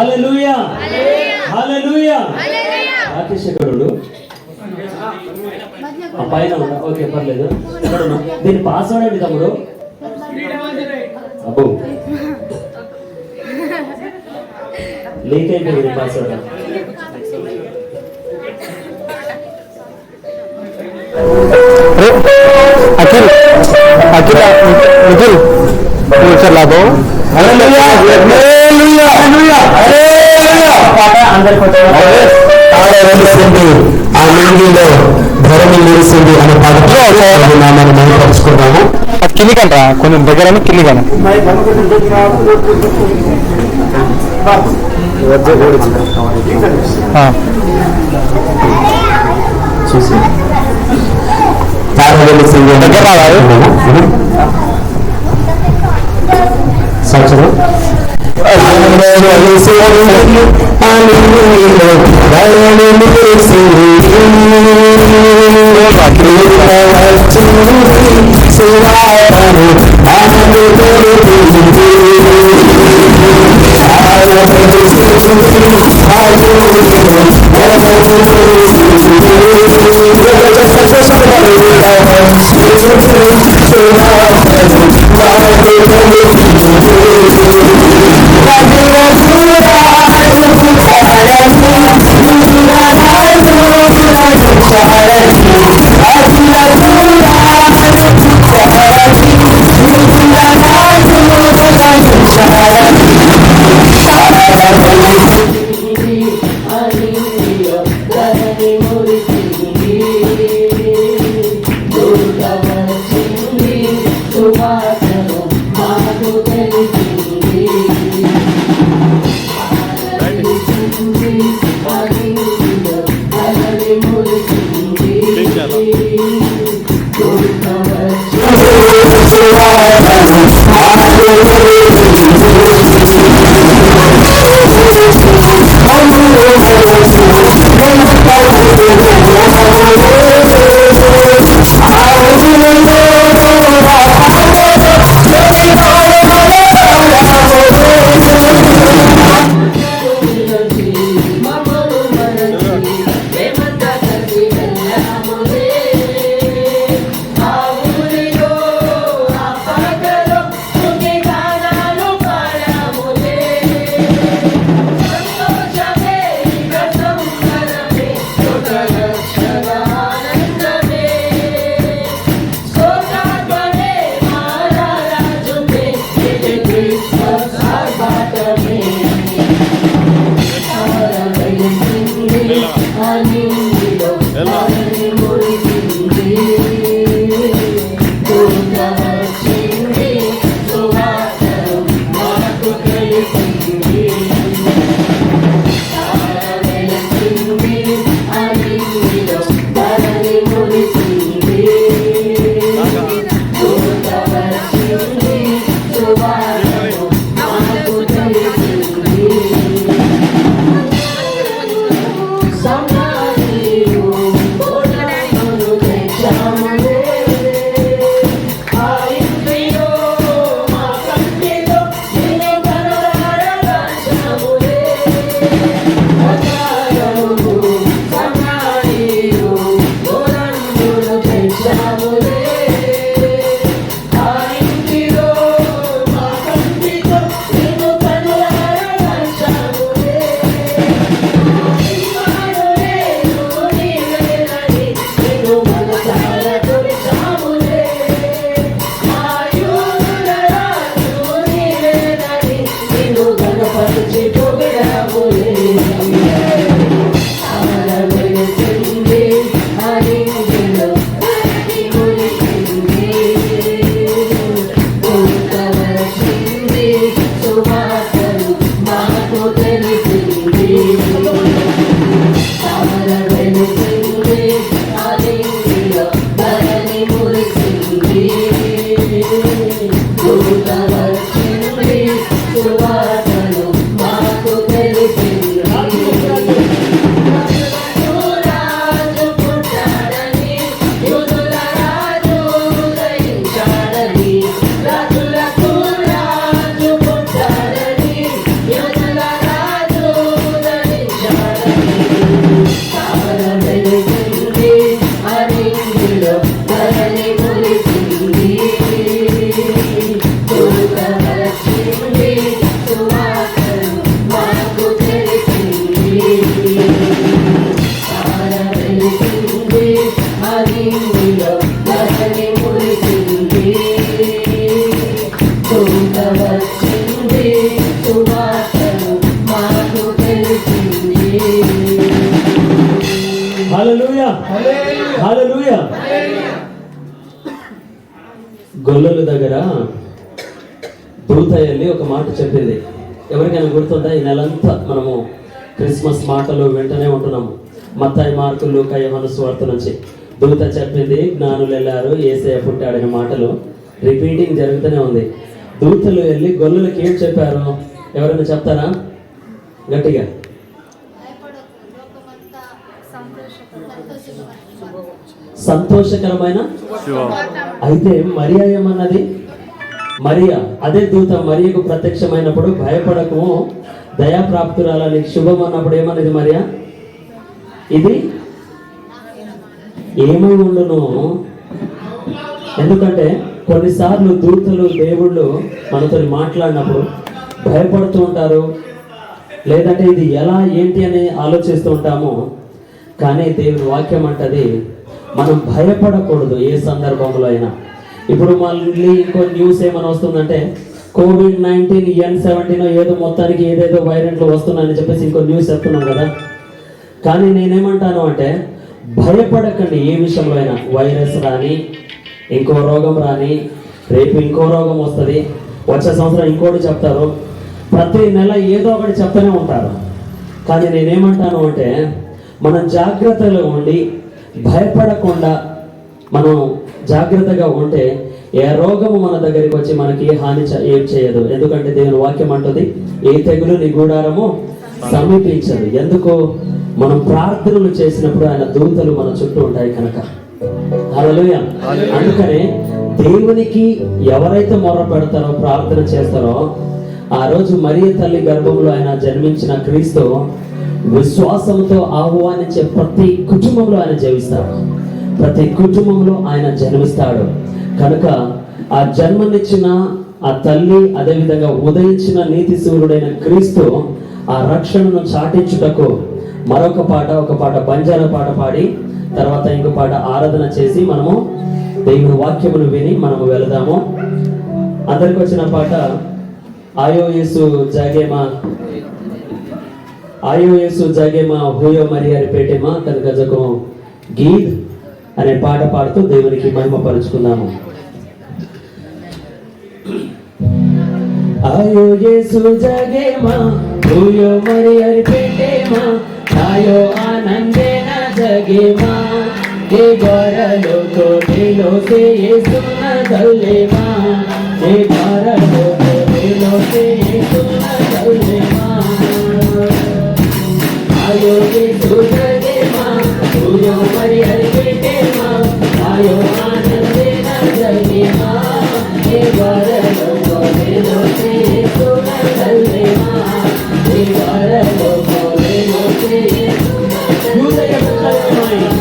హల్లెలూయా హల్లెలూయా. ఆకర్షకుడు పైన ఉన్నా, ఓకే పర్లేదు. దీని పాస్వర్డ్ ఏంటి తమ్ముడు? అబ్బో లీక్ అయిపోయింది పాస్వర్డ్. అఖిల్ అఖిల్ నిఖిల్ ఫ్యూచర్ లాభం ఆ లింగిలో ధరణి నిలిసింది అనే పాటతో నామాన్ని మైపరుచుకున్నాము. అది కిందికంటరా కొంచెం దగ్గర కిందికన చూసి దగ్గర రావాలి సంవత్సరం హల్లెలూయా హల్లెలూయా. గొల్లల దగ్గర దూత వెళ్ళి ఒక మాట చెప్పింది. ఎవరికైనా గుర్తుందా? ఈ నెలంతా మనము క్రిస్మస్ మాటలు వెంటనే ఉంటున్నాము. మత్తాయి, మార్కు, లూకా, యోహాను సువార్త నుంచి దూత చెప్పింది, జ్ఞానులు వెళ్ళారు, యేసయ్య పుట్టాడనే మాటలు రిపీటింగ్ జరుగుతూనే ఉంది. దూతలు వెళ్ళి గొల్లలకి ఏం చెప్పారు? ఎవరైనా చెప్తారా గట్టిగా? సంతోషకరమైన. అయితే మరియా ఏమన్నది? మరియా అదే దూత మరియకు ప్రత్యక్షమైనప్పుడు భయపడకు, దయాప్రాప్తురాల, నీకు శుభం అన్నప్పుడు ఏమన్నది మరియా? ఇది ఏమై ఉండును? ఎందుకంటే కొన్నిసార్లు దూతలు, దేవుళ్ళు మనతో మాట్లాడినప్పుడు భయపడుతూ ఉంటారు, లేదంటే ఇది ఎలా ఏంటి అని ఆలోచిస్తూ ఉంటాము. కానీ దేవుని వాక్యం అంటది మనం భయపడకూడదు ఏ సందర్భంలో అయినా. ఇప్పుడు మళ్ళీ ఇంకో న్యూస్ ఏమైనా వస్తుందంటే COVID-19 N17 ఏదో మొత్తానికి ఏదేదో వైరస్లు వస్తున్నాయని చెప్పేసి ఇంకో న్యూస్ చెప్తున్నాం కదా. కానీ నేనేమంటాను అంటే భయపడకండి ఏ విషయంలో అయినా. వైరస్ రాని, ఇంకో రోగం రాని, రేపు ఇంకో రోగం వస్తుంది, వచ్చే సంవత్సరం ఇంకోటి చెప్తారు, ప్రతి నెల ఏదో ఒకటి చెప్తూనే ఉంటారు. కానీ నేనేమంటాను అంటే మనం జాగ్రత్తగా ఉండి భయపడకుండా మనం జాగ్రత్తగా ఉంటే ఏ రోగము మన దగ్గరికి వచ్చి మనకి హాని ఏం చేయదు. ఎందుకంటే దేవుని వాక్యం అంటుంది, ఏ తెగులు నీ గూడారము సమీపించదు. ఎందుకు? మనం ప్రార్థనలు చేసినప్పుడు ఆయన దూతలు మన చుట్టూ ఉంటాయి కనుక. హల్లెలూయా. అందుకనే దేవునికి ఎవరైతే మొర్ర పెడతారో, ప్రార్థన చేస్తారో, ఆ రోజు మరియ తల్లి గర్భంలో ఆయన జన్మించిన క్రీస్తు విశ్వాసంతో ఆహ్వానించే ప్రతి కుటుంబంలో ఆయన జీవిస్తాడు, ప్రతి కుటుంబంలో ఆయన జన్మిస్తాడు. కనుక ఆ జన్మనిచ్చిన ఆ తల్లి, అదేవిధంగా ఉదయించిన నీతి సూర్యుడైన క్రీస్తు ఆ రక్షణను చాటించుటకు మరొక పాట, ఒక పాట బంజారా పాట పాడి తర్వాత ఇంకో పాట ఆరాధన చేసి మనము దేవుని వాక్యమును విని మనము వెళదాము. అందరికి వచ్చిన పాట ఆయో యేసు జాగేమా, ఆయో యేసు జాగేమా, హోయో మరియారి పేటేమా కనకజకో గీత్ అనే పాట పాడుతూ దేవునికి మహిమపరుచుకుందాము. ఆయో యేసు జాగేమా, హోయో మరియారి పేటేమా, ఆయో ఆనందే నా జగేమా, ఏ గారలో కోటిలో సే యేసు నా దల్లేమా, ఏ గారలో కోటిలో సే యేసు నా దల్లేమా. ఆయో యేసు జాగేమా, హోయో మరియారి పేటేమా, ఆయో ఆనందే నా జగేమా, ఏ గారలో కోటిలో సే యేసు నా దల్లేమా, ఏ గారలో కోటిలో సే యేసు నా దల్లేమా.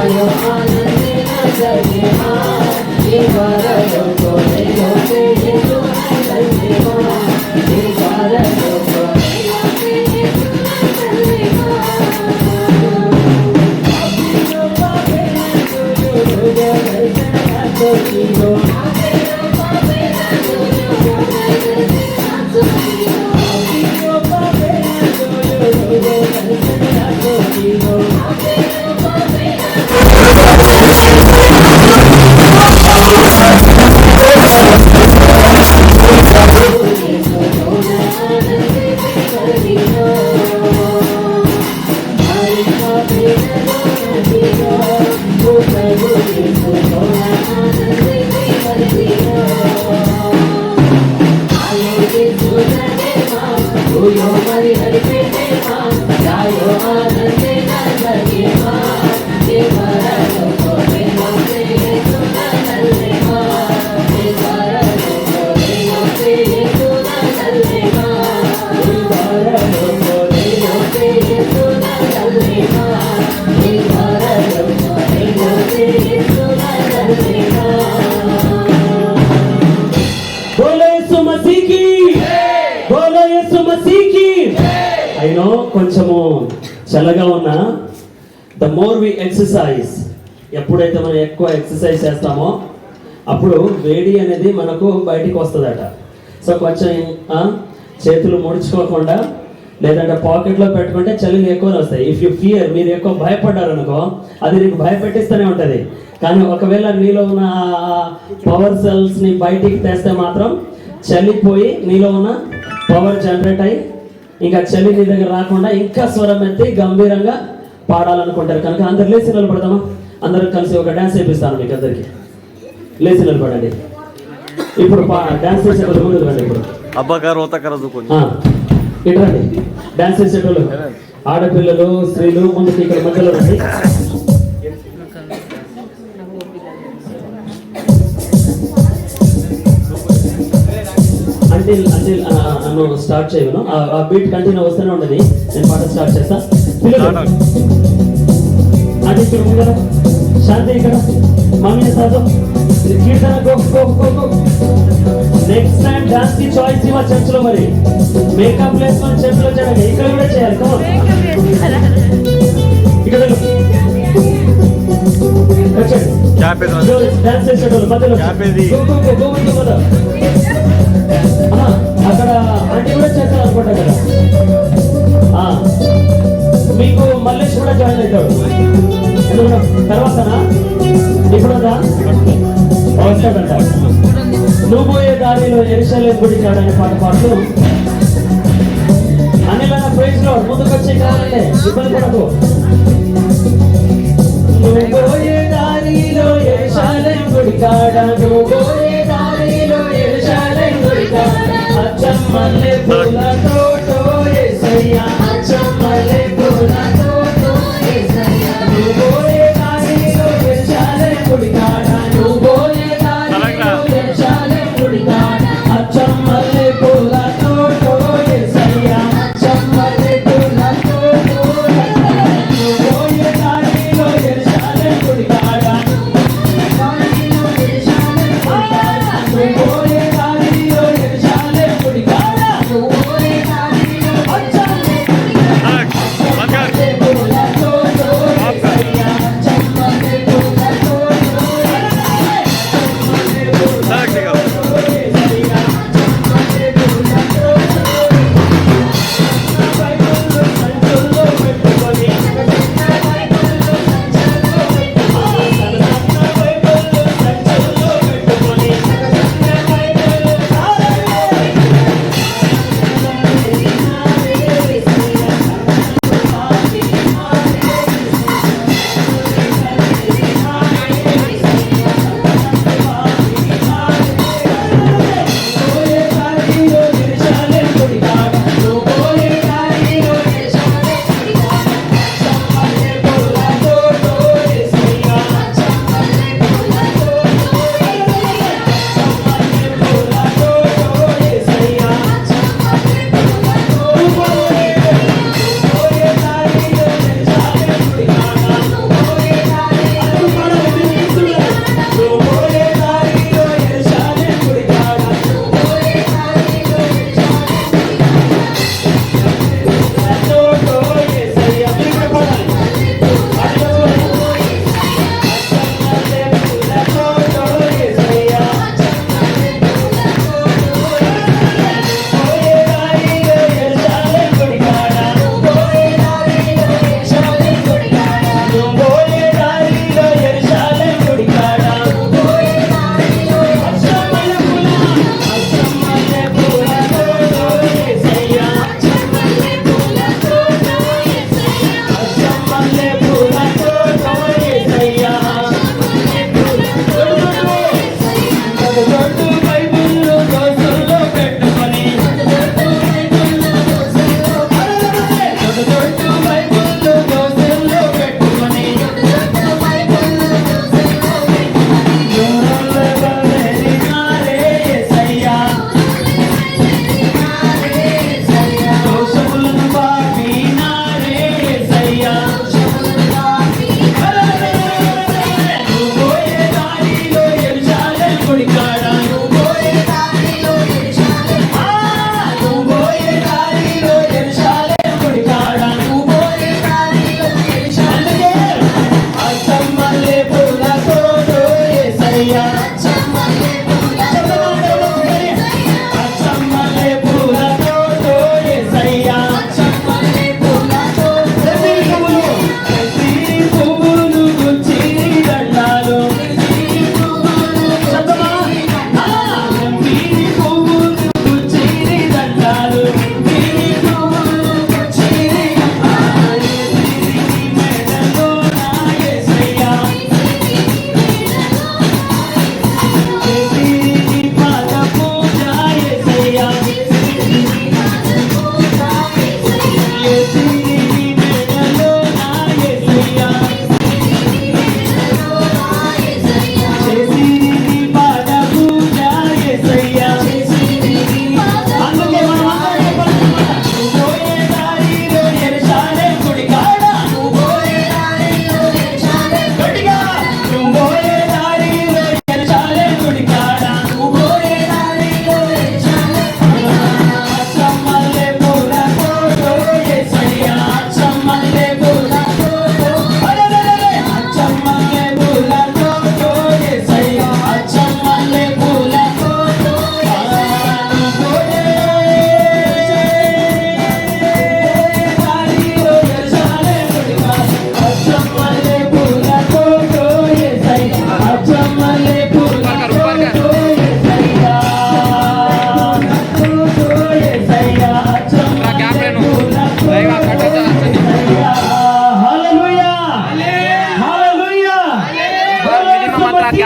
Ayo, అయినో కొంచెము చల్లగా ఉన్నా, ద మోర్ వి ఎక్సర్సైజ్, ఎప్పుడైతే మనం ఎక్కువ ఎక్సర్సైజ్ చేస్తామో అప్పుడు వేడి అనేది మనకు బయటికి వస్తుందట. సో కొంచెం చేతులు ముడుచుకోకుండా లేదంటే పాకెట్లో పెట్టుకుంటే చలిలు ఎక్కువనే వస్తాయి. ఇఫ్ యూ ఫియర్, మీరు ఎక్కువ భయపడ్డారనుకో అది నీకు భయపెట్టిస్తూనే ఉంటుంది. కానీ ఒకవేళ నీలో ఉన్న పవర్ సెల్స్ని బయటికి తెస్తే మాత్రం చలిపోయి నీలో ఉన్న పవర్ జనరేట్ అయ్యి ఇంకా చలి నీ దగ్గర రాకుండా ఇంకా స్వరం ఎత్తి గంభీరంగా పాడాలనుకుంటారు. కనుక అందరు లేచి నిలబడదామా? అందరూ కలిసి ఒక డ్యాన్స్ చేపిస్తాను మీకు అందరికి. లేచి నిలబడండి. ఇప్పుడు డ్యాన్స్ చేసేటప్పుడు ముందుకు రండి. ఇప్పుడు ఇటు రండి. డ్యాన్స్ చేసేటోళ్ళు ఆడపిల్లలు స్త్రీలు ముందుకు ఇక్కడ మధ్యలో రండి. నువ్వు స్టార్ట్ చేయను, ఆ బీట్ కంటిన్యూ వస్తూనే ఉండదు. నేను పాట స్టార్ట్ చేస్తా. అది ఇక్కడ ముందర శాంతి, ఇక్కడ మమ్మీ సాధు కీర్తన. నెక్స్ట్ టైం డాన్స్ కి చాయిస్ ఇవ్వ చర్చ్ లో. మరి మేకప్ వేసుకొని చర్చ్ లో చేయడానికి ఇక్కడ కూడా చేయాలి. ఇక్కడ డాన్స్ చేసేటోళ్ళు మధ్యలో అక్కడ ఆంటీ కూడా చేస్తారు అనుకుంటా కదా. మీకు మల్లేష్ కూడా జాయిన్ అవుతాడు తర్వాతనా? ఇప్పుడు వస్తాడంట. నువ్వు పోయే దారిలో యెరూషలేము గుడి కాడని పాట పాడుతూ అనిలైన ప్రైజ్ లో ముందుకొచ్చి కావాలంటే ఇబ్బంది పడకు. నువ్వు పోయే దారిలో యెరూషలేము గుడి కాడ, నువ్వు పోయే దారిలో యెరూషలేము గుడి కాడ అచ్చమ్మల్లే పూల తోటో యేసయ్యా, అచ్చమ్మల్లే పూల తోటో యేసయ్యా. నువ్వు పోయే దారిలో యెరూషలేము గుడి కాడ, నువ్వు పోయే దారిలో యెరూషలేము గుడి కాడ అచ్చమ్మల్లే పూల తోటో యేసయ్యా, అచ్చమ్మల్లే పూల తోటో యేసయ్యా. నువ్వు పోయే దారిలో యెరూషలేము గుడి కాడ, దారిలో యెరూషలేము గుడి కాడ, నువ్వు పోయే దారిలో యెరూషలేము గుడి కాడ, నువ్వు పోయే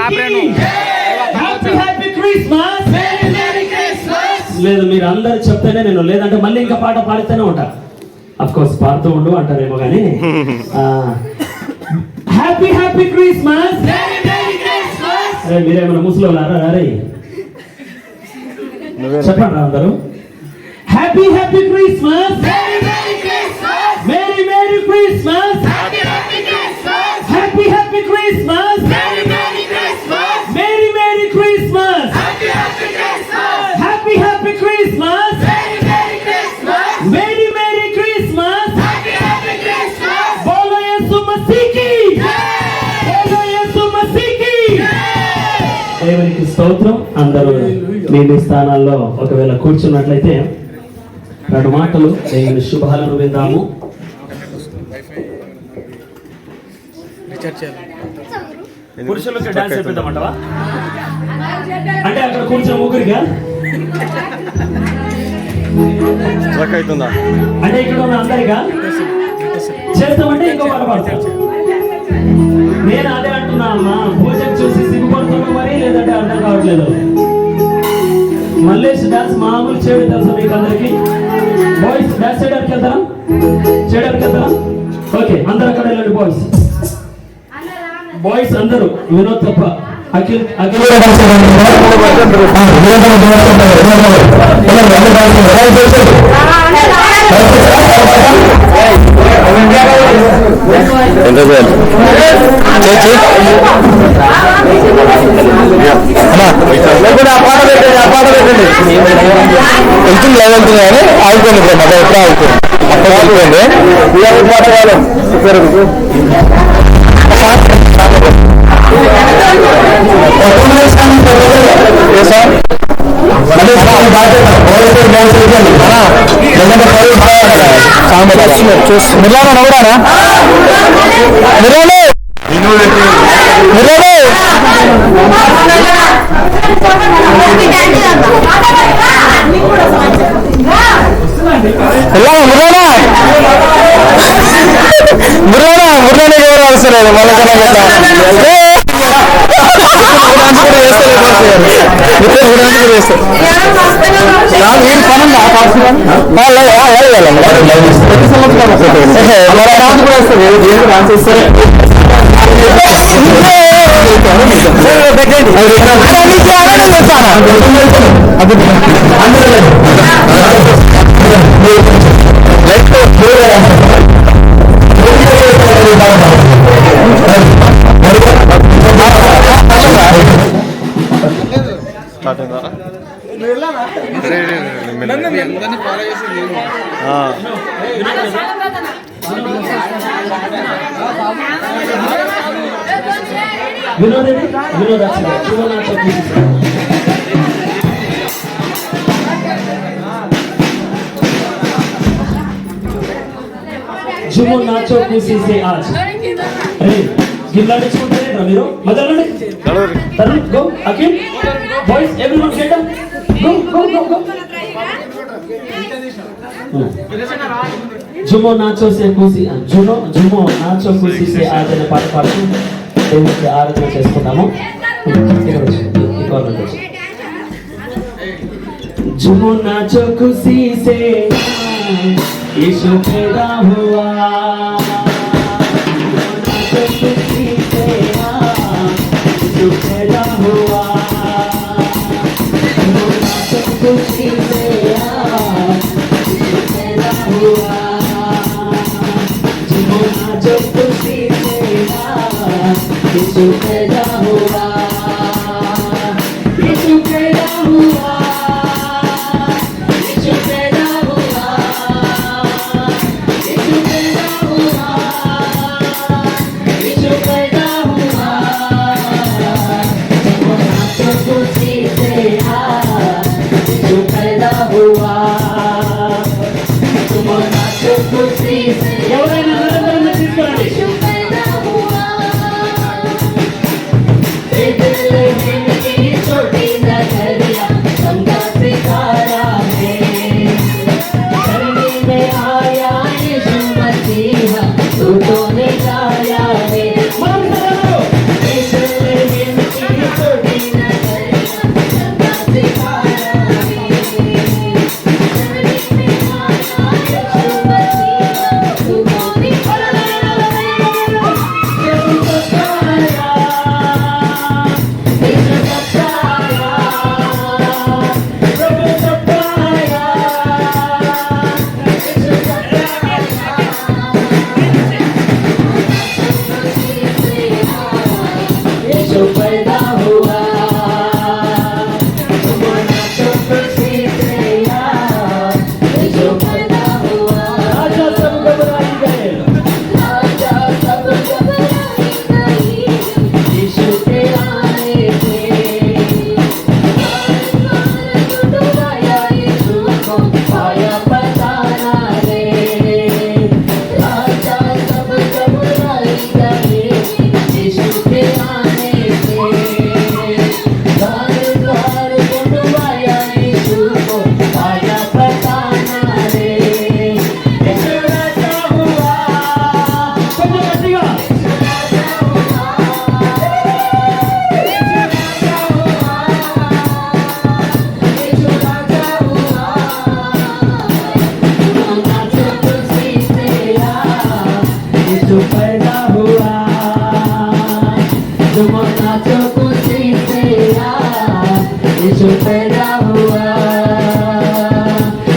హ్యాపీ హ్యాపీ క్రిస్మస్. లేదు మీరు అందరు చెప్తేనే నేను, లేదంటే మళ్ళీ ఇంకా పాట పాడుతూనే ఉంటా. అఫ్ కోర్స్ పాడుతూ ఉండు అంటారేమో కానీ హ్యాపీ హ్యాపీ క్రిస్మస్. అరే మీరేమైనా ముసలోళ్ళారా? అరే చెప్పండి అందరూ happy happy Christmas. Merry merry Christmas. Happy happy Christmas. Merry merry Christmas. Happy happy Christmas. Merry merry Christmas. బోలో యేసు మసీకి. బోలో యేసు మసీకి. దేవునికి స్తోత్రం. అందరూ మీ మీ స్థానాల్లో ఒకవేళ కూర్చున్నట్లయితే 2 మాటలు దేవుని శుభాలను విందాము. పురుషులకు డాన్స్ చేపిద్దామంటావా? అంటే అక్కడ కూర్చున్న ముగ్గురిగా, అంటే ఇక్కడ ఉన్న అందరిగా చేస్తామంటే ఇంకో పాట పాడతాం. నేను అదే అంటున్నా అమ్మా, పూజకు చూసి సిగ్గుపడుతున్నాం మరి, లేదంటే అర్థం కావట్లేదు. మల్లేష్ డాన్స్ మామూలు చేయడం తెలుసా మీకు అందరికి? బాయ్స్ డాన్స్ చేయడానికి వెళ్తారా? ఓకే, అందరు అక్కడ వెళ్ళండి. బాయ్స్ అందరూ, వినోద్ తప్ప. అఖిల్ ఆడుకోండి మళ్ళీ ఎప్పుడు ఆడుకోండి అక్కడ ఆడుకోండి. పాట కాలం మిర్లానా నవ్వురానా? మిర్లానే మురళి ఎవరు అవసరం మళ్ళీ झूमो नाचो खुशी से आज. अरे गिल्ला नेचुకుంటారా మీరు? మొదలండి. Tarun go. Akhil boys everyone get up. Go. झूमो नाचो से खुशी झूमो नाचो खुशी से आज అనే పాట పాడుతూ దేవునికి ఆరాధన చేసుకుందాము. झूमो नाचो खुशी से यीशु पैदा हुआ. नाचो खुशी से यीशु पैदा हुआ. नाचो खुशी से यीशु पैदा हुआ. नाचो खुशी से यीशु पैदा हुआ. यीशु पैदा हुआ. तुम नाचो खुशी से यीशु पैदा हुआ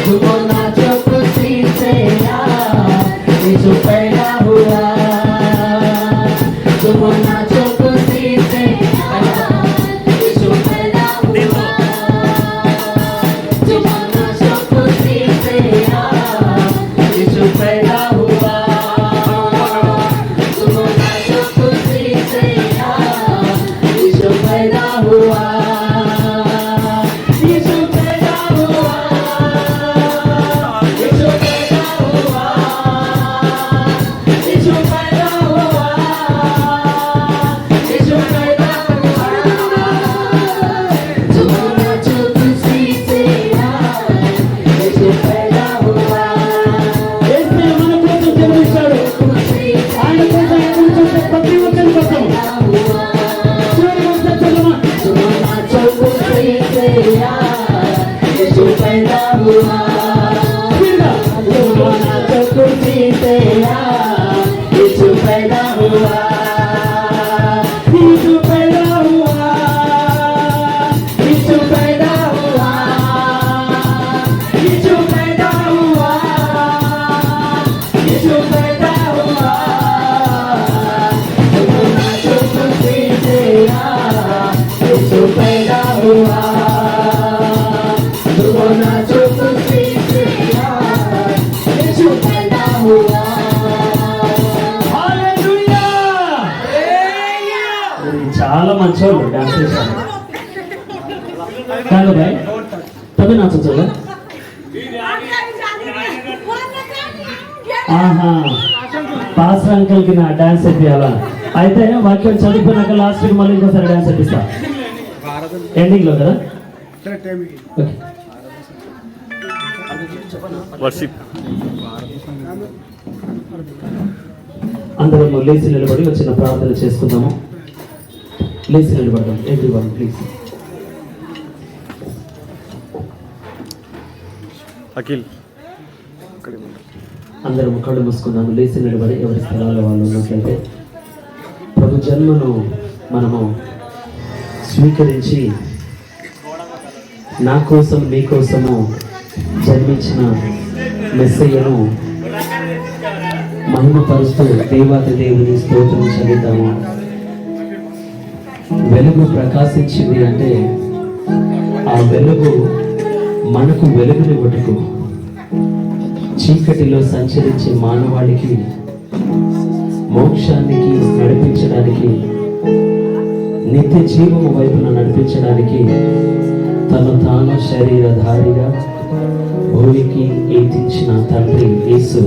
तुम नाचो खुशी से यीशु पैदा हुआ तुम नाचो खुशी से यीशु पैदा हुआ तुम नाचो खुशी से यीशु पैदा हुआ तुम नाचो खुशी से यीशु पैदा हुआ यीशु पैदा हुआ यीशु पैदा हुआ यीशु पैदा हुआ यीशु पैदा हुआ तुम नाचो खुशी से यीशु पैदा हुआ ऐसे मन को तो जन्मिస్తాడు ఆయన కోసం కూర్చుంటే ప్రతి ఒక్కరి కోసం చూడండి ఒకసారి చదవమా तुम नाचो खुशी से यीशु पैदा हुआ तुम नाचो खुशी से यीशु पैदा हुआ यीशु पैदा हुआ यीशु पैदा हुआ यीशु पैदा हुआ यीशु पैदा हुआ तुम नाचो खुशी से यीशु पैदा हुआ तुम नाचो खुशी से यीशु पैदा हुआ హల్లెలూయా చాలా మంచోళ్ళు డాన్స్ చేశారు కాదు భాయ్ తబే నాచొచ్చా ఆహా పాస్టర్ అంకుల్ కి నా డాన్స్ చేయాలా అయితే వాక్యం చదివిపోయినాక లాస్ట్ కి మళ్ళీ ఇంకోసారి డాన్స్ చేపిస్తా ఎండింగ్ లో కదా ఓకే వర్షిప్ అందరం లేచి నిలబడి వచ్చిన ప్రార్థన చేసుకుందాము లేచి నిలబడదాం ఎవ్రీవన్ ప్లీజ్ అఖిల్ అందరం కళ్ళు మూసుకుందాము లేచి నిలబడి ఎవరి స్థలాల్లో వాళ్ళు ఉన్నట్లయితే ప్రభు జన్మను మనము స్వీకరించి నా కోసం మీ కోసము జన్మించిన మెస్సయ్యను మహిమపరుస్తూ దేవాది దేవుని స్తోత్రం చెల్లిద్దాము. వెలుగు ప్రకాశించింది అంటే ఆ వెలుగు మనకు వెలుగునివ్వటకు, చీకటిలో సంచరించే మానవాళికి మోక్షానికి నడిపించడానికి, నిత్య జీవము వైపున నడిపించడానికి తను తాను శరీరధారిగా భూమికి ఎత్తించిన తండ్రి యేసు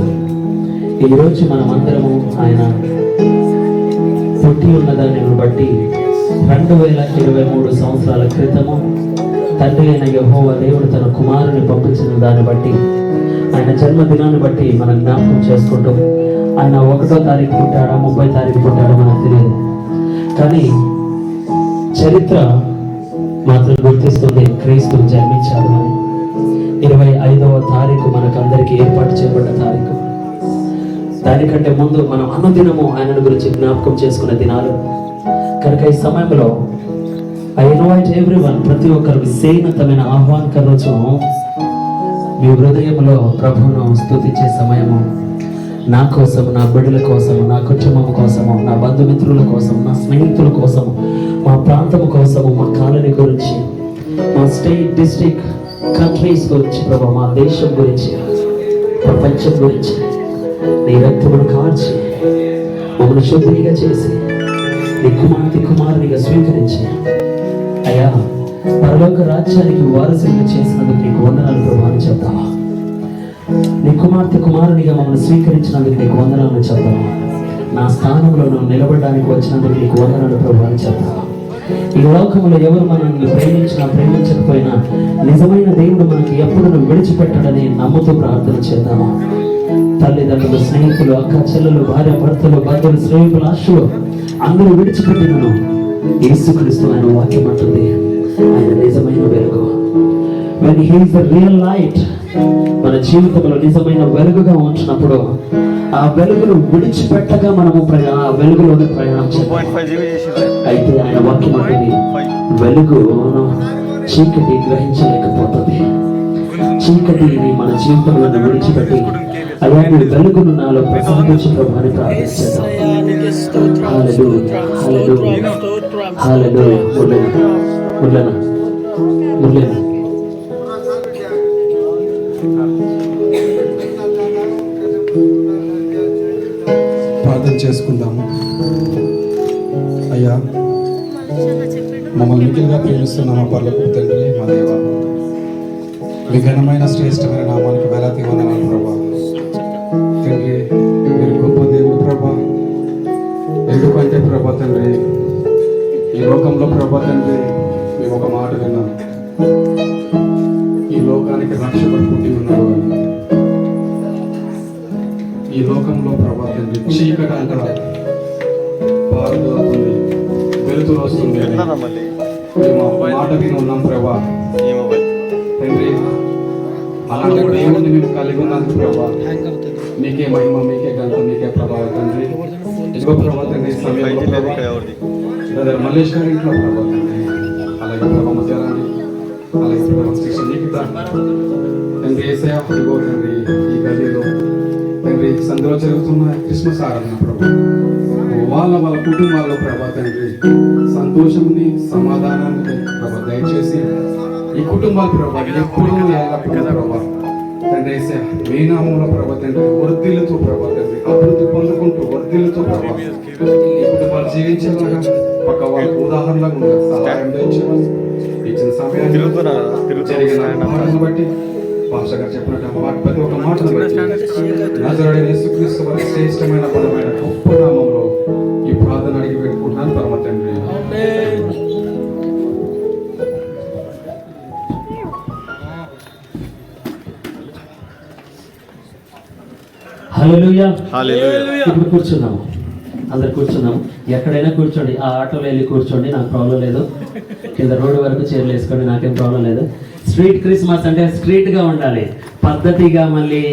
ఈరోజు మనమందరము ఆయన పుట్టి ఉన్నదాన్ని బట్టి 2023 సంవత్సరాల క్రితము తండ్రి అయిన యెహోవా దేవుడు తన కుమారుని పంపించిన దాన్ని బట్టి, ఆయన జన్మదినాన్ని బట్టి మనం జ్ఞాపకం చేసుకుంటూ, ఆయన 1వ తారీఖు పుట్టాడా 30వ తారీఖు పుట్టాడా మనకు తెలియదు, కానీ చరిత్ర మాత్రం గుర్తిస్తుంది క్రీస్తు జన్మించాడు అని. 25వ తారీఖు మనకందరికీ ఏర్పాటు చేయబడ్డ తారీఖు. దానికంటే ముందు మనం అనుదినము ఆయనను గురించి జ్ఞాపకం చేసుకునే దినాలు కనుక ఈ సమయంలో ఐ ఇన్వైట్ ఎవ్రీవన్, ప్రతి ఒక్కరు విశేషమైన ఆహ్వానకరోజు మీ హృదయంలో ప్రభువును స్తుతించే సమయము. నా కోసం, నా బిడ్డల కోసం, నా కుటుంబం కోసము, నా బంధుమిత్రుల కోసం, నా స్నేహితుల కోసము, మా ప్రాంతం కోసము, మా కాలనీ గురించి, మా స్టేట్, డిస్ట్రిక్ట్, కంట్రీస్ గురించి ప్రభు, మా దేశం గురించి, ప్రపంచం గురించి నీ రక్తమును కార్చి మమ్మల్ని శుద్ధిగా చేసి నీ కుమారునిగా స్వీకరించి అయ్యా పరలోక రాజ్యానికి వారసులుగా చేసినందుకు నీకు వందనాలు ప్రభు అని చెప్తావా. నీ కుమారునిగా మమ్మల్ని స్వీకరించినందుకు నీకు వందనాలు చెప్తావా. నా స్థానంలో నువ్వు నిలబడడానికి వచ్చినందుకు నీకు వందనాలు ప్రభు అని చెప్తావా. ఈ లోకంలో ఎవరు మనల్ని ప్రేమించినా ప్రేమించకపోయినా నిజమైన దేవుడు మనకి ఎప్పుడు నువ్వు విడిచిపెట్టాడని నమ్ముతూ ప్రార్థన చేద్దామా. తల్లిదండ్రులు, స్నేహితులు, అక్క చెల్లెలు, భార్య భర్తలు, బంధువులు, స్నేహితులు, ఆశలు అందరూ విడిచిపెట్టినను యేసుక్రీస్తు ఆయన వాక్యం అంటుంది ఆయన నిజమైన వెలుగు. When he is the real light, మన జీవితంలో నిజమైన వెలుగుగా ఉంచినప్పుడు ఆ వెలుగును విడిచిపెట్టగా మనము ఆ వెలుగులోనే ప్రయాణం చేయాలి. 2.5 GB చేసిండ్రు. అయితే ఆయన వాక్యం అనేది వెలుగు చీకటి గ్రహించలేకపోతుంది. చీకటిని మన జీవితంలో విడిచిపెట్టి అయ్యా నీ వెలుగును నాలో ప్రసాదించు ప్రభు అని ప్రార్థించేద్దాం. హల్లెలూయా, హల్లెలూయా, హల్లెలూయా. మురళన ప్రార్థన చేసుకుందాము. అయ్యా, మమ్మల్ని మిగిలిగా ప్రేమిస్తున్న మా పర్లకు తండ్రి, మా దేవ, మీ ఘనమైన శ్రేష్టమైన నామానికి వేలాది వందనాలు ప్రభా. తండ్రి, మీరు గొప్ప దేవుడు ప్రభా. ఎందుకంటే ప్రభా తండ్రి, ఈ లోకంలో ప్రభా తండ్రి, మేము ఒక మాట విన్నాం, ఈ లోకానికి రక్షకుడు పుట్టి ఉన్నాడు అని. ఈ లోకంలో ప్రభా తండ్రి చీకటి అంతా పారుతుంది, వెలుతురు వస్తుంది అని ఎట్లా మళ్ళీ మేము ఆ మాట విని ఉన్నాం ప్రభా. ఈ మొబైల్ తండ్రి, అలాంటి దేవుడిని మేము కలిగి ఉన్నందుకు ప్రభా మీకే మహిమ, మీకే ఘనత, మీకే ప్రభావం తండ్రి. ఇదిగో ప్రభా తండ్రి, ఈ సమయంలో 5G లేదు ప్రభా ఇక్కడ ఎవరిది. బ్రదర్ మల్లేష్ గారి ఇంట్లో ప్రభా తండ్రి, అలాగే ప్రభా మధ్యాహ్నాన్ని, అలాగే ప్రభా శిక్షణ నీకిత తండ్రి ఏసయ్య, ఇదిగో తండ్రి ఈ గదిలో తండ్రి సందులో జరుగుతున్న క్రిస్మస్ ఆరాధన ప్రభా, వాళ్ళ కుటుంబాల్లో ప్రభా తండ్రి సంతోషంని, సమాధానాన్ని ప్రభా దయచేసి ఈ కుటుంబాల ప్రభా ఎప్పుడు ఎల్లప్పుడూ ప్రభా తండ్రి ఏసయ్య మీ నామంలో ప్రభా తండ్రి వర్ధిల్లుతూ ప్రభా తండ్రి అభివృద్ధి పొందుకుంటూ వర్ధిల్లుతూ ప్రభా ఈ కుటుంబాలు జీవించేలాగా ఒక వాళ్ళకు ఉదాహరణగా ఉండే సహాయం దయచేయమని ఇచ్చిన సమయాన్ని జరిగిన మాటలను బట్టి పాస్టర్ గారు చెప్పినట్టు ప్రతి ఒక్క మాటను బట్టి నజరేయుడైన యేసుక్రీస్తు వారి శ్రేష్టమైన బలమైన గొప్ప నామంలో ఈ ప్రార్థన అడిగి పెట్టుకుంటున్నాను పరమ తండ్రి. హల్లెలూయా. హల్లెలూయా. ఇప్పుడు కూర్చున్నాము, అందరు కూర్చున్నాము. ఎక్కడైనా కూర్చోండి, ఆ ఆటోలో వెళ్ళి కూర్చోండి, నాకు ప్రాబ్లం లేదు. కింద రోడ్డు వరకు చైర్లు వేసుకోండి, నాకేం ప్రాబ్లం లేదు. స్ట్రీట్ క్రిస్మస్ అంటే స్ట్రీట్గా ఉండాలి, పద్ధతిగా. మళ్ళీ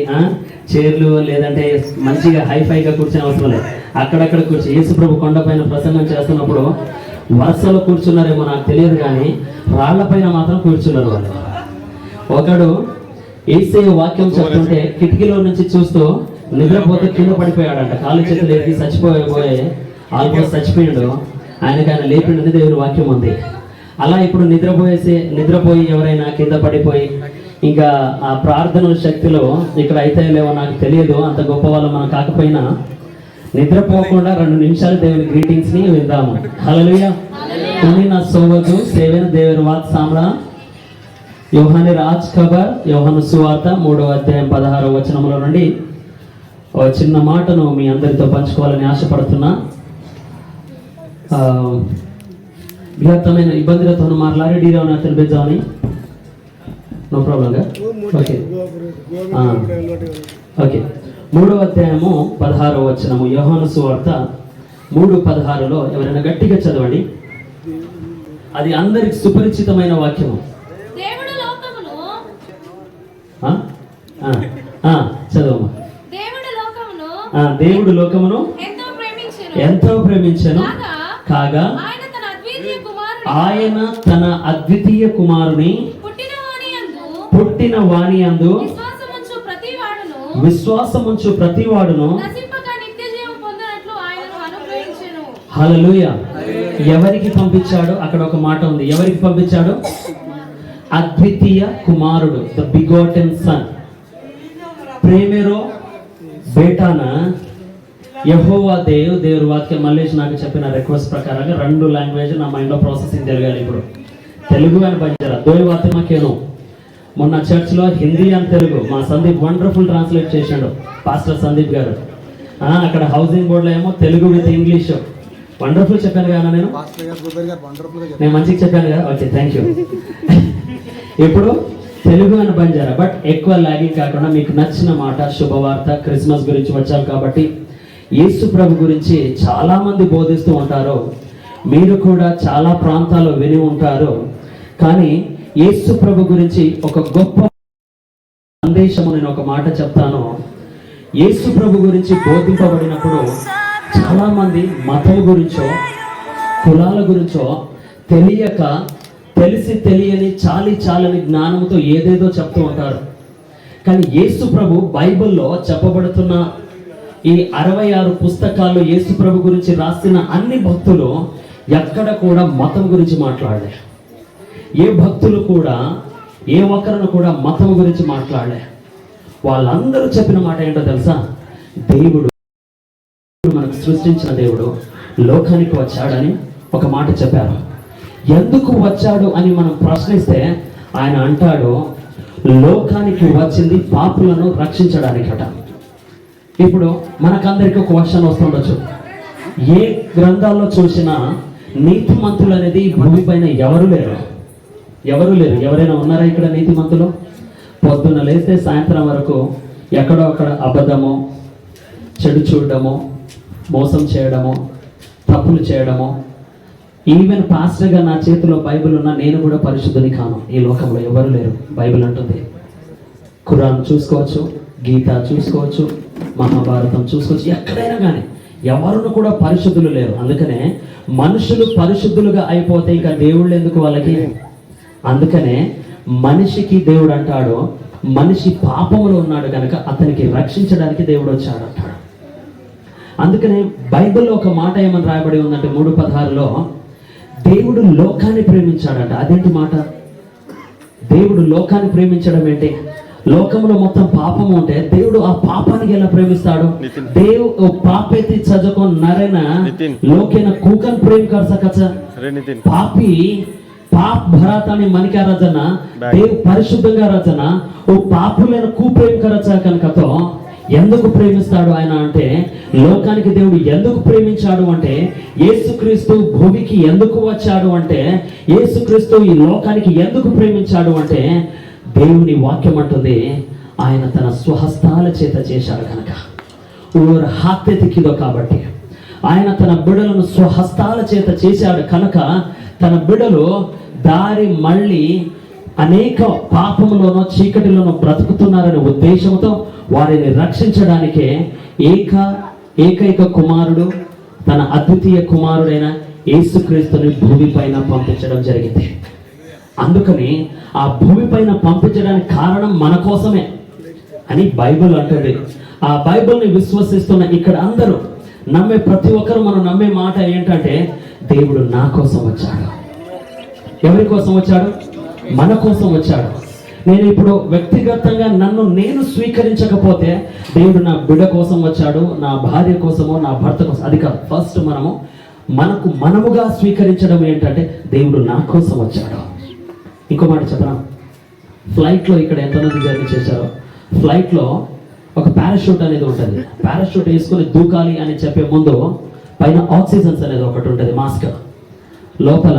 చైర్లు లేదంటే మంచిగా హైఫైగా కూర్చొని అవసరం లేదు. అక్కడక్కడ కూర్చొని యేసు ప్రభు కొండపైన ప్రసంగం చేస్తున్నప్పుడు వరుసలో కూర్చున్నారేమో నాకు తెలియదు, కానీ రాళ్లపైన మాత్రం కూర్చున్నారు వాళ్ళు. ఒకడు యేసయ్య వాక్యం చెప్తుంటే కిటికీలో నుంచి చూస్తూ నిద్రపోతే కింద పడిపోయాడంట. కాళ్ళు చేతులు ఎక్కి చచ్చిపోయే ఆల్మోస్ట్ చచ్చిపోయాడు. ఆయన లేపిండని దేవుని వాక్యం ఉంది. అలా ఇప్పుడు నిద్రపోయి ఎవరైనా కింద పడిపోయి ఇంకా ఆ ప్రార్థన శక్తిలో ఇక్కడ అయితే లేవో నాకు తెలియదు, అంత గొప్ప వాళ్ళు మనం కాకపోయినా నిద్రపోకుండా 2 నిమిషాలు దేవుని గ్రీటింగ్స్ ని విందాము. హల్లెలూయా. तुम्ही ना सोवतु सेवेन देवर वात सामरा యోహాను రాజ్ ఖబర్ యోహాను సువార్త 3వ అధ్యాయం 16వ వచనంలో నుండి ఒక చిన్న మాటను మీ అందరితో పంచుకోవాలని ఆశపడుతున్నా. బృహత్తమైన ఇబ్బందులతో మాట్లాడి తెలిపిద్దామని. నో ప్రాబ్లంగా. ఓకే ఓకే 3వ అధ్యాయము 16వ వచనము యోహాను సువార్త 3:16లో ఎవరైనా గట్టిగా చదవండి. అది అందరికి సుపరిచితమైన వాక్యము. చదవమ్మా. దేవుడు లోకమును ఎంతో ప్రేమించెను కాగా ఆయన తన అద్వితీయ కుమారుని పుట్టిన వాని యందు విశ్వాసముంచు ప్రతివాడును. హల్లెలూయా. ఎవరికి పంపించాడు? అక్కడ ఒక మాట ఉంది. ఎవరికి పంపించాడు? అద్వితీయ కుమారుడు, ద బిగోటెన్ సన్. ప్రేమేరో బేటాన యెహోవా దేవుడి వాక్యం. మల్లేష్ నాకు చెప్పిన రిక్వెస్ట్ ప్రకారంగా 2 లాంగ్వేజ్ నా మైండ్లో ప్రాసెసింగ్ జరగాలి. ఇప్పుడు తెలుగు అని బంజారా దోయి వాత్యమాకేను. మొన్న చర్చ్లో హిందీ అండ్ తెలుగు మా సందీప్ వండర్ఫుల్ ట్రాన్స్లేట్ చేశాడు, పాస్టర్ సందీప్ గారు. అక్కడ హౌసింగ్ బోర్డులో ఏమో తెలుగు విత్ ఇంగ్లీష్ వండర్ఫుల్ చెప్పాను కదా నేను మంచిగా చెప్పాను కదా. Okay, thank you. ఇప్పుడు తెలుగు అని బంజారా, బట్ ఎక్కువ లాగింగ్ కాకుండా మీకు నచ్చిన మాట శుభవార్త. క్రిస్మస్ గురించి వచ్చాం కాబట్టి యేసు ప్రభు గురించి చాలా మంది బోధిస్తూ ఉంటారు, మీరు కూడా చాలా ప్రాంతాల్లో విని ఉంటారు. కానీ యేసు ప్రభు గురించి ఒక గొప్ప సందేశము నేను ఒక మాట చెప్తాను. యేసు ప్రభు గురించి బోధింపబడినప్పుడు చాలా మంది మతం గురించో కులాల గురించో తెలియక తెలిసి తెలియని చాలని జ్ఞానంతో ఏదేదో చెప్తూ ఉంటారు. కానీ యేసు ప్రభు బైబిల్లో చెప్పబడుతున్న ఈ 66 పుస్తకాలు యేసు ప్రభు గురించి రాసిన అన్ని భక్తులు ఎక్కడ కూడా మతం గురించి మాట్లాడలే. ఏ భక్తులు కూడా ఏ ఒక్కరిని కూడా మతం గురించి మాట్లాడలే. వాళ్ళందరూ చెప్పిన మాట ఏంటో తెలుసా? దేవుడు మనకు సృష్టించిన దేవుడు లోకానికి వచ్చాడని ఒక మాట చెప్పారు. ఎందుకు వచ్చాడు అని మనం ప్రశ్నిస్తే ఆయన అంటాడు, లోకానికి వచ్చింది పాపులను రక్షించడానికట. ఇప్పుడు మనకందరికీ ఒక క్వశ్చన్ వస్తుండొచ్చు, ఏ గ్రంథాల్లో చూసినా నీతిమంతులు అనేది భూమి పైన ఎవరు లేరు. ఎవరైనా ఉన్నారా ఇక్కడ నీతిమంతులు? పొద్దున్న లేస్తే సాయంత్రం వరకు ఎక్కడో అక్కడ అబద్ధము, చెడు చూడడము, మోసం చేయడము, తప్పులు చేయడము. ఈవెన్ పాస్టర్గా నా చేతిలో బైబిల్ ఉన్నా నేను కూడా పరిశుద్ధుని కాను. ఈ లోకంలో ఎవరు లేరు. బైబిల్ అంటుంది. ఖురాన్ చూసుకోవచ్చు, గీత చూసుకోవచ్చు, మహాభారతం చూసుకోవచ్చు, ఎక్కడైనా కానీ ఎవరు కూడా పరిశుద్ధులు లేరు. అందుకనే మనుషులు పరిశుద్ధులుగా అయిపోతే ఇంకా దేవుళ్ళు ఎందుకు వాళ్ళకి? అందుకనే మనిషికి దేవుడు అంటాడు, మనిషి పాపంలో ఉన్నాడు కనుక అతనికి రక్షించడానికి దేవుడు వచ్చాడు అంటాడు. అందుకనే బైబిల్లో ఒక మాట ఏమని రాయబడి ఉందంటే 3:16లో దేవుడు లోకాన్ని ప్రేమించాడంట. అదేంటి మాట? దేవుడు లోకాన్ని ప్రేమించడం ఏంటి? లోకంలో మొత్తం పాపం ఉంటే దేవుడు ఆ పాపానికి ఎలా ప్రేమిస్తాడు? దేవుడు పాపేతి చదువుకో నరేన లోకేన కూకన్ ప్రేమ कर सकता పాపి పాప్ భరాతాన్ని మనకే రచన దేవు పరిశుద్ధంగా రచన ఓ పాపులైన కూప్రేమ కరచా కనుకతో ఎందుకు ప్రేమిస్తాడు ఆయన అంటే, లోకానికి దేవుడు ఎందుకు ప్రేమించాడు అంటే, యేసుక్రీస్తు భూమికి ఎందుకు వచ్చాడు అంటే, యేసుక్రీస్తు ఈ లోకానికి ఎందుకు ప్రేమించాడు అంటే, దేవుని వాక్యం అంటుంది ఆయన తన స్వహస్తాల చేత చేశాడు కనుక. ఓర్ హాత్యతికిదో కాబట్టి ఆయన తన బిడలను స్వహస్తాల చేత చేశాడు కనుక తన బిడలు దారి మళ్ళీ అనేక పాపములోనో చీకటిలోనో బ్రతుకుతున్నారనే ఉద్దేశంతో వారిని రక్షించడానికే ఏకైక కుమారుడు తన అద్వితీయ కుమారుడైన యేసుక్రీస్తుని భూమి పైన పంపించడం జరిగింది. అందుకని ఆ భూమి పైన పంపించడానికి కారణం మన కోసమే అని బైబిల్ అంటుంది. ఆ బైబిల్ని విశ్వసిస్తున్న ఇక్కడ అందరూ నమ్మే ప్రతి ఒక్కరు మనం నమ్మే మాట ఏంటంటే, దేవుడు నా కోసం వచ్చాడు. ఎవరి కోసం వచ్చాడు? మన కోసం వచ్చాడు. నేను ఇప్పుడు వ్యక్తిగతంగా నన్ను నేను స్వీకరించకపోతే దేవుడు నా బిడ్డ కోసం వచ్చాడు, నా భార్య కోసమో నా భర్త కోసం, అది కాదు. ఫస్ట్ మనముగా స్వీకరించడం ఏంటంటే దేవుడు నా కోసం వచ్చాడు. ఇంకో మాట చెప్పనా? ఫ్లైట్లో ఇక్కడ ఎంతమంది జర్నీ చేశారో, ఫ్లైట్లో ఒక పారాషూట్ అనేది ఉంటుంది. పారాషూట్ వేసుకొని దూకాలి అని చెప్పే ముందు పైన ఆక్సిజన్స్ అనేది ఒకటి ఉంటుంది, మాస్క్. లోపల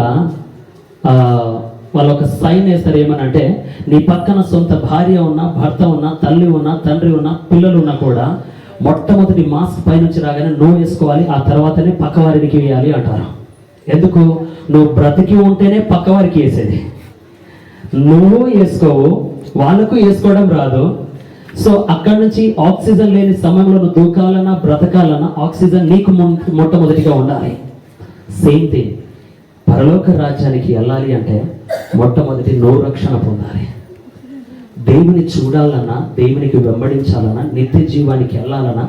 వాళ్ళు ఒక సైన్ వేస్తారు, ఏమనంటే నీ పక్కన సొంత భార్య ఉన్నా, భర్త ఉన్నా, తల్లి ఉన్నా, తండ్రి ఉన్నా, పిల్లలు ఉన్నా కూడా మొట్టమొదటి మాస్క్ పైనుంచి రాగానే నువ్వు వేసుకోవాలి, ఆ తర్వాతనే పక్కవారికి వేయాలి అంటారు. ఎందుకు? నువ్వు బ్రతికి ఉంటేనే పక్కవారికి వేసేది. నువ్వు వేసుకోవు, వాళ్ళకు వేసుకోవడం రాదు. సో అక్కడి నుంచి ఆక్సిజన్ లేని సమయంలో నువ్వు దూకాలన్నా బ్రతకాలన్నా ఆక్సిజన్ నీకు మొట్టమొదటిగా ఉండాలి. సేమ్ థింగ్, పరలోక రాజ్యానికి వెళ్ళాలి అంటే మొట్టమొదటి నువ్వు రక్షణ పొందాలి. దేవుని చూడాలన్నా, దేవునికి వెంబడించాలన్నా, నిత్య జీవానికి వెళ్ళాలన్నా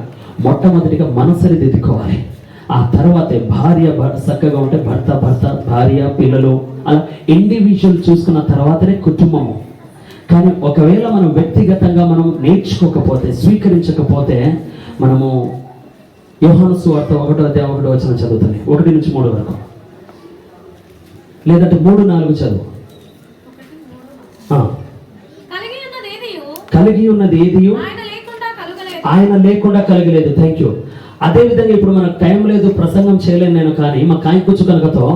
మొట్టమొదటిగా మనసుని దిద్దుకోవాలి. ఆ తర్వాతే భార్య చక్కగా ఉంటే భర్త, భార్య, పిల్లలు, అలా ఇండివిజువల్ చూసుకున్న తర్వాతనే కుటుంబము. కానీ ఒకవేళ మనం వ్యక్తిగతంగా మనం నేర్చుకోకపోతే, స్వీకరించకపోతే, మనము యోహాను సువార్త 1:1 చదువుతుంది, 1 నుంచి 3 వరకు, లేదంటే 3-4 చదువు. కలిగి ఉన్నది ఏదియు ఆయన లేకుండా కలగలేదు. Thank you. అదే విధంగా ఇప్పుడు మనకు టైం లేదు, ప్రసంగం చేయలేను నేను, కానీ మా కాయకుచ్చు కనుకతో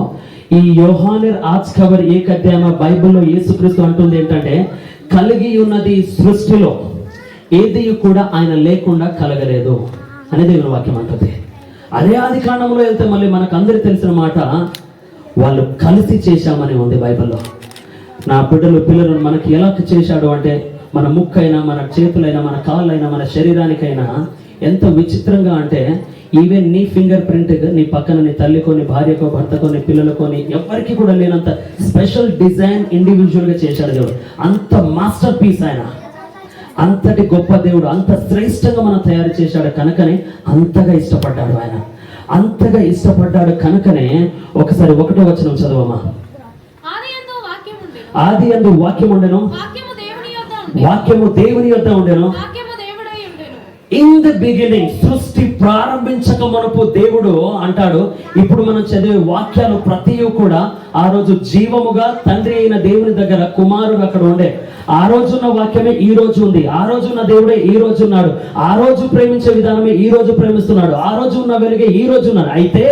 ఈ యోహానర్ ఆజ్ ఖబర్ 1 అధ్యాయం బైబిల్లో యేసుక్రీస్తు అంటుంది ఏంటంటే, కలిగి ఉన్నది సృష్టిలో ఏది కూడా ఆయన లేకుండా కలగలేదు అని దేవుని వాక్యం అంటుంది. అదే ఆది కాండంలో వెళ్తే మళ్ళీ మనకు అందరికి తెలిసిన మాట, వాళ్ళు కలిసి చేశామని ఉంది బైబిల్లో. నా పిల్లలను మనకి ఎలా చేశాడు అంటే, మన ముక్కైనా, మన చేతులైనా, మన కాళ్ళైనా, మన శరీరానికైనా ఎంత విచిత్రంగా అంటే ఈవెన్ నీ ఫింగర్ ప్రింట్ నీ పక్కన నీ తల్లికో, నీ భార్యకో, భర్తకో, నీ పిల్లలకో, నీ ఎవరికి కూడా లేనంత స్పెషల్ డిజైన్ ఇండివిజువల్గా చేశాడు దేవుడు. అంత మాస్టర్ పీస్ ఆయన, అంతటి గొప్ప దేవుడు, అంత శ్రేష్టంగా మనం తయారు చేశాడు కనుకనే అంతగా ఇష్టపడ్డాడు ఆయన. అంతగా ఇష్టపడ్డాడు కనుకనే ఒకసారి 1వ వచనం చదవమ్మా. ఆది యందు వాక్యం ఉండెను, వాక్యము దేవుని యొద్ద ఉండెను. ఇన్ ద బిగినింగ్, సృష్టి ప్రారంభించక మనపు దేవుడు అంటాడు. ఇప్పుడు మనం చదివే వాక్యాలు ప్రతి కూడా ఆ రోజు జీవముగా తండ్రి అయిన దేవుని దగ్గర కుమారుడు అక్కడ ఉండే. ఆ రోజున్న వాక్యమే ఈ రోజు ఉంది. ఆ రోజున్న దేవుడే ఈ రోజు ఉన్నాడు. ఆ రోజు ప్రేమించే విధానమే ఈ రోజు ప్రేమిస్తున్నాడు. ఆ రోజు ఉన్న వెలుగే ఈ రోజు ఉన్నాడు. అయితే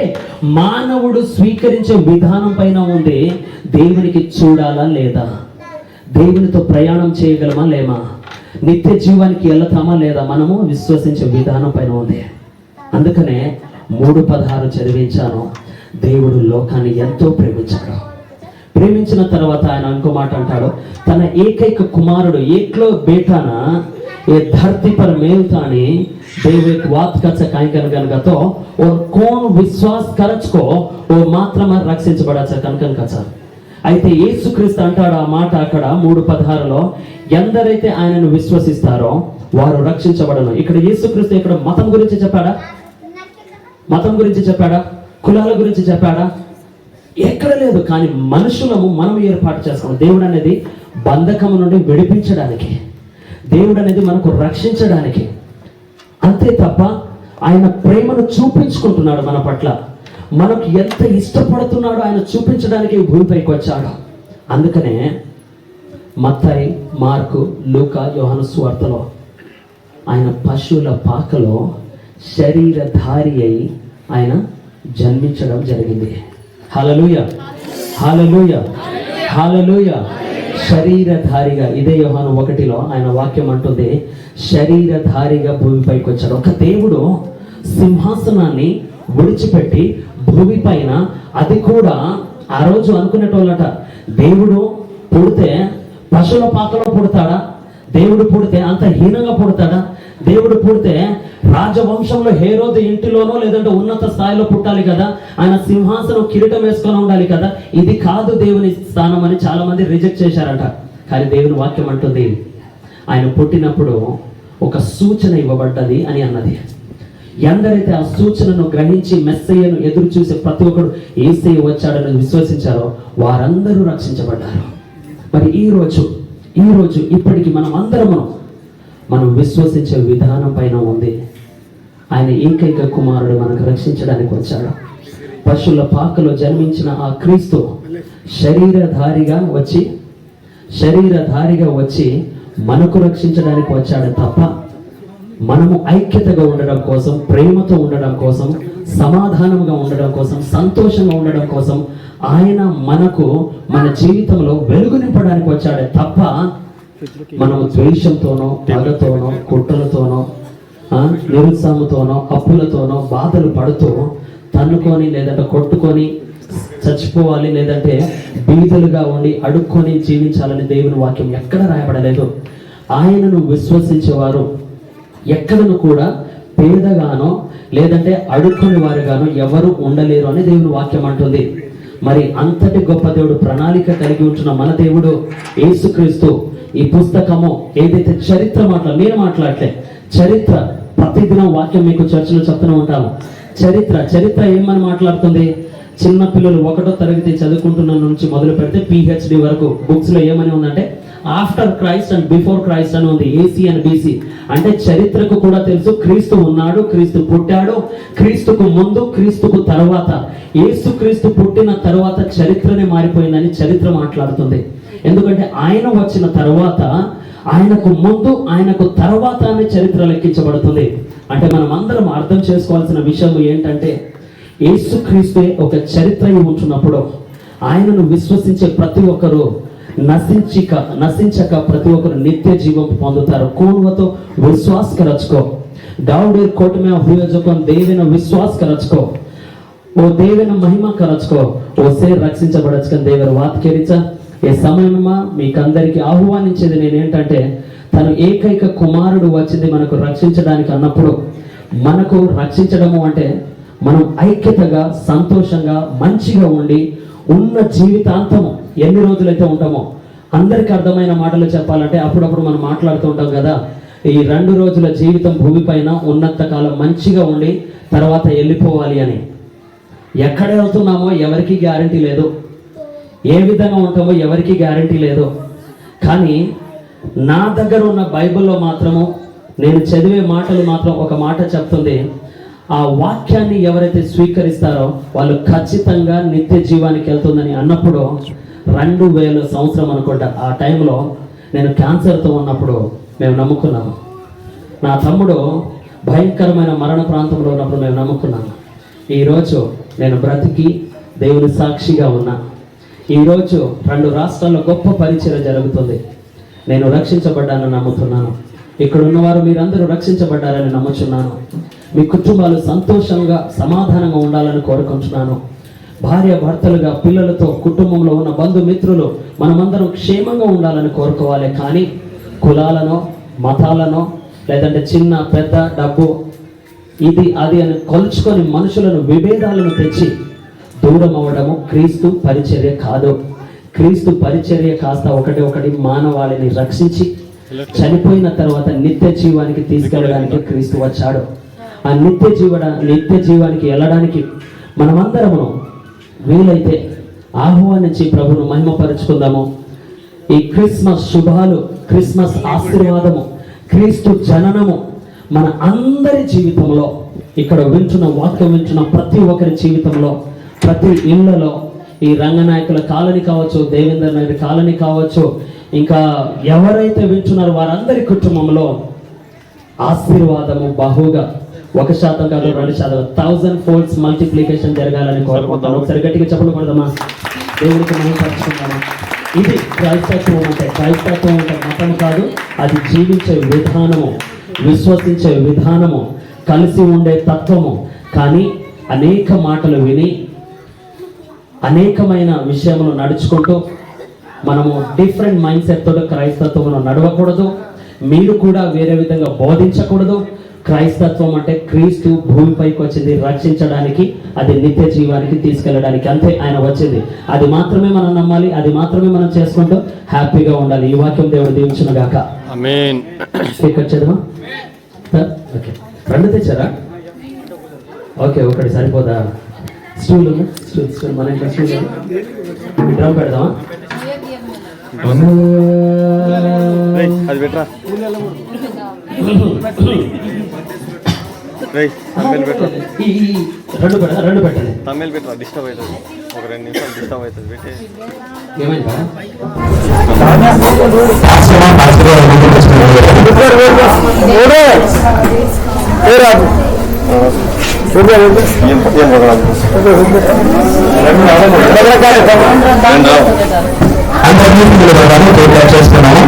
మానవుడు స్వీకరించే విధానం పైన ఉంది. దేవునికి చూడాలా లేదా, దేవునితో ప్రయాణం చేయగలమా లేమా, నిత్య జీవానికి వెళ్తామా లేదా, మనము విశ్వసించే విధానం పైన ఉంది. అందుకనే 3:16 చదివించాను. దేవుడు లోకాన్ని ఎంతో ప్రేమించాడు. ప్రేమించిన తర్వాత ఆయన ఇంకో మాట అంటాడు, తన ఏకైక కుమారుడు ఏక్లో బేటానా ये धरती पर मेलतानी देव एक बात कच्च कायकन गनगतो और कौन विश्वास करचको वो मात्रम రక్షించబడచ కనకన్ కచ్చ. అయితే యేసుక్రీస్తు అంటాడు ఆ మాట అక్కడ 3:16లో, ఎందరైతే ఆయనను విశ్వసిస్తారో వారు రక్షించబడను. ఇక్కడ యేసుక్రీస్తు ఇక్కడ మతం గురించి చెప్పాడా? మతం గురించి చెప్పాడా? కులాల గురించి చెప్పాడా? ఎక్కడ లేదు. కానీ మనుషులము మనం ఏర్పాటు చేసుకున్నాం. దేవుడు అనేది బంధకము నుండి విడిపించడానికి, దేవుడు అనేది మనకు రక్షించడానికి, అంతే తప్ప ఆయన ప్రేమను చూపించుకుంటున్నాడు మన పట్ల. మనకు ఎంత ఇష్టపడుతున్నాడో ఆయన చూపించడానికి భూమిపైకి వచ్చాడు. అందుకనే మత్తయి, మార్కు, లూకా, యోహాను సువార్తలో ఆయన పశువుల పాకలో శరీరధారి అయి ఆయన జన్మించడం జరిగింది. హల్లెలూయా, హల్లెలూయా, హల్లెలూయా. శరీరధారిగా, ఇదే యోహాను 1లో ఆయన వాక్యం అంటుంది, శరీరధారిగా భూమిపైకి వచ్చాడు. ఒక దేవుడు సింహాసనాన్ని విడిచిపెట్టి భూమి పైన, అది కూడా ఆ రోజు అనుకునేటోళ్ళట, దేవుడు పుడితే పశువుల పాకలో పుడతాడా, దేవుడు పుడితే అంత హీనంగా పుడతాడా, దేవుడు పుడితే రాజవంశంలో హేరోదు ఇంటిలోనో లేదంటే ఉన్నత స్థాయిలో పుట్టాలి కదా, ఆయన సింహాసనం కిరీటం వేసుకొని ఉండాలి కదా. ఇది కాదు దేవుని స్థానం అని చాలా మంది రిజెక్ట్ చేశారంట. కానీ దేవుని వాక్యం అంటుంది, ఆయన పుట్టినప్పుడు ఒక సూచన ఇవ్వబడ్డది అని అన్నది. ఎందరైతే ఆ సూచనను గ్రహించి మెస్సయ్యను ఎదురు చూసే ప్రతి ఒక్కరు యేసయ్య వచ్చాడని విశ్వసించారో వారందరూ రక్షించబడ్డారు. మరి ఈ రోజు ఇప్పటికి మనం అందరము మనం విశ్వసించే విధానం పైన ఉంది. ఆయన ఏకైక కుమారుడు మనకు రక్షించడానికి వచ్చాడు. పశువుల పాకలో జన్మించిన ఆ క్రీస్తు శరీరధారిగా వచ్చి మనకు రక్షించడానికి వచ్చాడు తప్ప మనము ఐక్యతగా ఉండడం కోసం, ప్రేమతో ఉండడం కోసం, సమాధానంగా ఉండడం కోసం, సంతోషంగా ఉండడం కోసం ఆయన మనకు మన జీవితంలో వెలుగు నింపడానికి వచ్చాడే తప్ప మనం ద్వేషంతోనో, పగతోనో, కుట్రలతోనో, నిరుత్సాహంతోనో, అప్పులతోనో బాధలు పడుతూ తన్నుకొని లేదంటే కొట్టుకొని చచ్చిపోవాలి, లేదంటే బీదలుగా ఉండి అడుక్కొని జీవించాలని దేవుని వాక్యం ఎక్కడ రాయబడలేదు. ఆయనను విశ్వసించేవారు ఎక్కడను కూడా పేదగానో లేదంటే అడుక్కుని వారుగానో ఎవరు ఉండలేరు అని దేవుని వాక్యం అంటుంది. మరి అంతటి గొప్ప దేవుడు, ప్రణాళిక కలిగి ఉంటున్న మన దేవుడు యేసుక్రీస్తు ఈ పుస్తకము ఏదైతే చరిత్ర నేను మాట్లాడలే, చరిత్ర ప్రతిదినం వాక్యం మీకు చర్చలో చెప్తూనే ఉంటాము. చరిత్ర ఏమని మాట్లాడుతుంది? చిన్న పిల్లలు 1వ తరగతి చదువుకుంటున్న నుంచి మొదలు పెడితే PhD వరకు బుక్స్ లో ఏమని ఉందంటే after Christ and before Christ అని ఉంది. AC అండ్ BC అంటే చరిత్రకు కూడా తెలుసు క్రీస్తు ఉన్నాడు, క్రీస్తు పుట్టాడు, క్రీస్తుకు ముందు, క్రీస్తుకు తర్వాత. యేసు క్రీస్తు పుట్టిన తర్వాత చరిత్రనే మారిపోయిందని చరిత్ర మాట్లాడుతుంది. ఎందుకంటే ఆయన వచ్చిన తర్వాత, ఆయనకు ముందు, ఆయనకు తర్వాత అనే చరిత్ర లెక్కించబడుతుంది. అంటే మనం అందరం అర్థం చేసుకోవాల్సిన విషయం ఏంటంటే యేసుక్రీస్తే ఒక చరిత్ర ఉంటున్నప్పుడు ఆయనను విశ్వసించే ప్రతి ఒక్కరు నశించక ప్రతి ఒక్కరు నిత్య జీవం పొందుతారు. కోన్వతో విశ్వాస్ करचको दाऊदेर कोट में हुए जो कौन देवेन विश्वास करचको ओ देवेन महिमा करचको ఓసే రక్షించబడచ్చుకని దేవర వాత్ కేరిచా. ఈ సమయమా మీకందరికి ఆహ్వానించేది నేను ఏంటంటే తను ఏకైక కుమారుడు వచ్చింది మనకు రక్షించడానికి అన్నప్పుడు, మనకు రక్షించడము అంటే మనం ఐక్యతగా, సంతోషంగా, మంచిగా ఉండి ఉన్న జీవితాంతము ఎన్ని రోజులైతే ఉంటామో, అందరికి అర్థమైన మాటలు చెప్పాలంటే అప్పుడప్పుడు మనం మాట్లాడుతూ ఉంటాం కదా, ఈ 2 రోజుల జీవితం భూమిపైన ఉన్నంత కాలం మంచిగా ఉండి తర్వాత వెళ్ళిపోవాలి అని. ఎక్కడ వెళ్తున్నామో ఎవరికి గ్యారంటీ లేదు, ఏ విధంగా ఉంటామో ఎవరికి గ్యారంటీ లేదు. కానీ నా దగ్గర ఉన్న బైబిల్లో మాత్రము నేను చదివే మాటలు మాత్రం ఒక మాట చెప్తుంది, ఆ వాక్యాన్ని ఎవరైతే స్వీకరిస్తారో వాళ్ళు ఖచ్చితంగా నిత్య జీవానికి వెళ్తుందని అన్నప్పుడు 2000 సంవత్సరం అనుకుంటా ఆ టైంలో నేను క్యాన్సర్తో ఉన్నప్పుడు మేము నమ్ముకున్నాము. నా తమ్ముడు భయంకరమైన మరణ ప్రాంతంలో ఉన్నప్పుడు మేము నమ్ముకున్నాను. ఈరోజు నేను బ్రతికి దేవుని సాక్షిగా ఉన్నా. ఈరోజు 2 రాష్ట్రాల్లో గొప్ప పరిచయం జరుగుతుంది. నేను రక్షించబడ్డానని నమ్ముతున్నాను. ఇక్కడ ఉన్నవారు మీరందరూ రక్షించబడ్డారని నమ్ముచున్నాను. మీ కుటుంబాలు సంతోషంగా, సమాధానంగా ఉండాలని కోరుకుంటున్నాను. భార్య భర్తలుగా, పిల్లలతో, కుటుంబంలో ఉన్న బంధుమిత్రులు మనమందరం క్షేమంగా ఉండాలని కోరుకోవాలి. కానీ కులాలనో, మతాలనో, లేదంటే చిన్న పెద్ద, డబ్బు, ఇది అది అని కొలుచుకొని మనుషులను, విభేదాలను తెచ్చి దూరం అవ్వడము క్రీస్తు పరిచర్య కాదు. క్రీస్తు పరిచర్య కాస్త ఒకటి మానవాళిని రక్షించి చనిపోయిన తర్వాత నిత్య జీవానికి తీసుకెళ్ళడానికి క్రీస్తు వచ్చాడు. ఆ నిత్య జీవానికి వెళ్ళడానికి మనమందరము వీలైతే ఆహ్వానించి ప్రభును మహిమపరుచుకుందాము. ఈ క్రిస్మస్ శుభాలు, క్రిస్మస్ ఆశీర్వాదము, క్రీస్తు జననము మన అందరి జీవితంలో, ఇక్కడ వింటున్న వాక్యం వింటున్న ప్రతి ఒక్కరి జీవితంలో, ప్రతి ఇళ్లలో, ఈ రంగనాయకుల కాలనీ కావచ్చు, దేవేందర్ నగర్ కాలనీ కావచ్చు, ఇంకా ఎవరైతే వింటున్నారో వారందరి కుటుంబంలో ఆశీర్వాదము బహుగా 1% కాదు 2%, 1000 folds మల్టిప్లికేషన్ జరగాలని కోరుకుంటాను. ఒకసారి గట్టిగా చెప్పకూడదమ్మా, దేవుడికి మహిమపరుచుకుంటాము. ఇది క్రైస్తత్వం అంటే. క్రైస్తత్వం అంటే మతం కాదు, అది జీవించే విధానము, విశ్వసించే విధానము, కలిసి ఉండే తత్వము. కానీ అనేక మాటలు విని అనేకమైన విషయములు నడుచుకుంటూ మనము డిఫరెంట్ మైండ్ సెట్ తోటి క్రైస్తత్వం నడవకూడదు. మీరు కూడా వేరే విధంగా బోధించకూడదు. క్రైస్తత్వం అంటే క్రీస్తు భూమిపైకి వచ్చింది రక్షించడానికి, అది నిత్య జీవానికి తీసుకెళ్ళడానికి. అంతే ఆయన వచ్చింది. అది మాత్రమే మనం నమ్మాలి, అది మాత్రమే మనం చేసుకుంటూ హ్యాపీగా ఉండాలి. ఈ వాక్యం దేవుడు దీవించును గాక. ఆమేన్. స్పీకర్ చదవా? ఓకే, 2 తెచ్చారా? ఓకే, ఒకటి సరిపోదా? స్టూల్ మన ఇంట్లో స్టూల్ డ్రమ్ పెడదామా? అది పెట్టరా ఈ 2 పెట్టండి. తమిళ పెట్టరా, డిస్టర్బ్ అవుతుంది. ఒక 2 నిమిషాలు డిస్టర్బ్ అవుతుంది. పెట్టే ఏమైందా? చేస్తున్నాము.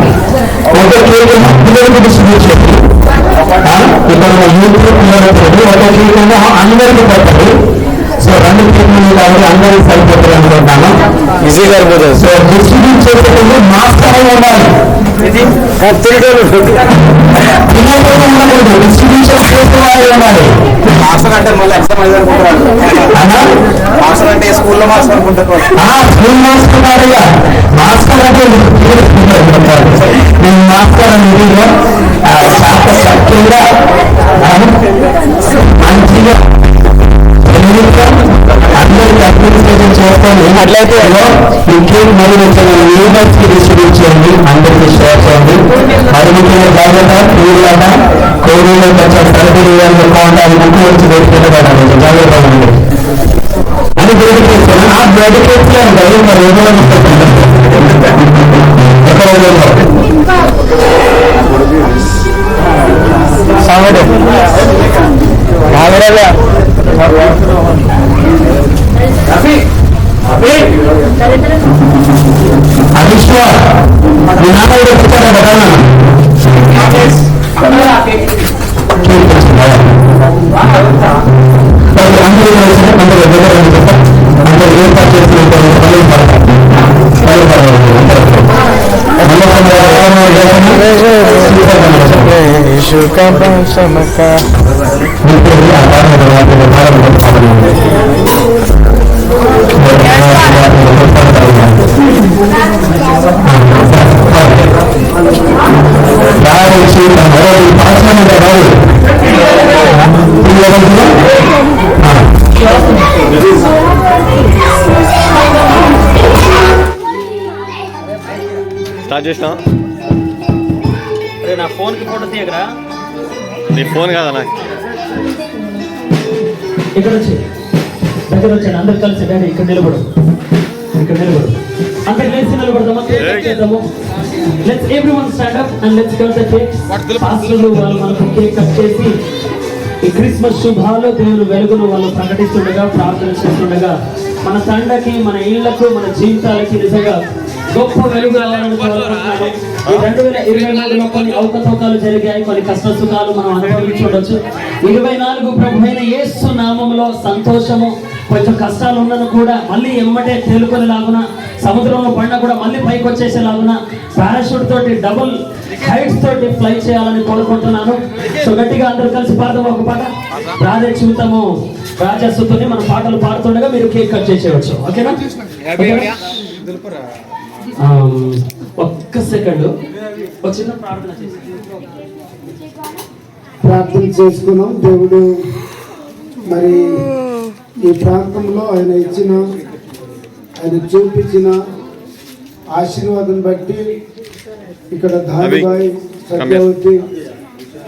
అందరికీ పడుతుంది. సో 2 కేకులు కాబట్టి అందరికీ సరిపోతుంది అనుకుంటాను. ఈజీగా అయిపోతుంది. సో డిస్ట్రిబ్యూట్ చేసేటప్పుడు మాస్టర్ ఉండాలి. డిస్ట్రిబ్యూషన్ చేసేవాళ్ళు ఉండాలి. మాస్టర్ అంటే మళ్ళీ ఎగ్జామ్ అది అనుకుంటున్నాడు. మాస్టర్ అంటే స్కూల్లో మాస్టర్ అనుకుంటారు. స్కూల్ మాస్టర్ కాదు, మాస్టర్ అంటే నేను మాస్టర్ అనేది చాలా సత్యంగా మంచిగా అందరికి అడ్మినిస్ట్రేషన్ చేస్తాను. అట్లయితే ఇంకేం మరి యూనివర్సిటీ డిస్ట్రిబ్యూట్ చేయండి, అందరికీ షేర్ చేయండి. మరి ముఖ్యంగా జాగ్రత్త, పూర్వత కోరిలో కొంచెం సరిపడి కావాలి, అది ముఖ్యం వచ్చి పెట్టుకుంటాను. జాగ్రత్త ఉంది అని డెడికేషన్. ఆ డెడికేషన్ మరి అవిశ్వ వినాయకుడు వచ్చారా కదా? అందరూ ఏర్పాటు చేసిన స్టార్ట్ చేసినా అరే నా ఫోన్కి ఫోటో తీయకరా. నీ ఫోన్ కాదా నాకు ఇక్కడ వచ్చి దగ్గర వచ్చాను. అందరు కలిసి డాడీ ఇక్కడ నిలబడు, ఇక్కడ నిలబడు. అందరు లేచి నిలబడదామా? చేద్దాము. Let's everyone stand up and let's cut the cake. పాస్టర్లు వాళ్ళు మనకు కేక్ కట్ చేసి ఈ క్రిస్మస్ శుభాలు దేవుని వెలుగును వాళ్ళు ప్రకటిస్తుండగా, ప్రార్థన చేస్తుండగా మన తండకి, మన ఇళ్లకు, మన జీవితాలకి నిజంగా గొప్ప వెలుగు రావాలని కోరుకుంటున్నాను. ఈ 2024లో కొన్ని అవకతవకలు జరిగాయి, కొన్ని కష్ట సుఖాలు మనం అనుభవించవచ్చు. 24 ప్రభువైన యేసు నామములో సంతోషము, కొంచెం కష్టాలు ఉన్నను కూడా మళ్ళీ ఎమ్మటే తేలుకొని లాగున, సముద్రంలో పడినా కూడా మళ్ళీ పైకి వచ్చేసేలాగున, పారాషూట్ తోటి డబుల్ హైట్స్ తోటి ఫ్లై చేయాలని కోరుకుంటున్నాను. సో గట్టిగా అందరూ కలిసి పాడదాం ఒక పాట. రాధే చూద్దాము రాజస్సుతోని మన పాటలు పాడుతుండగా మీరు కేక్ కట్ చేసేయవచ్చు. ఓకేనా? ఒక్క సెకండ్ ఒక చిన్న ప్రార్థన చేసుకున్నాం. దేవుడు మరి ఈ ప్రాంతంలో ఆయన ఇచ్చిన, ఆయన చూపించిన ఆశీర్వాదం బట్టి ఇక్కడ ధారుబాయి, సత్యవతి,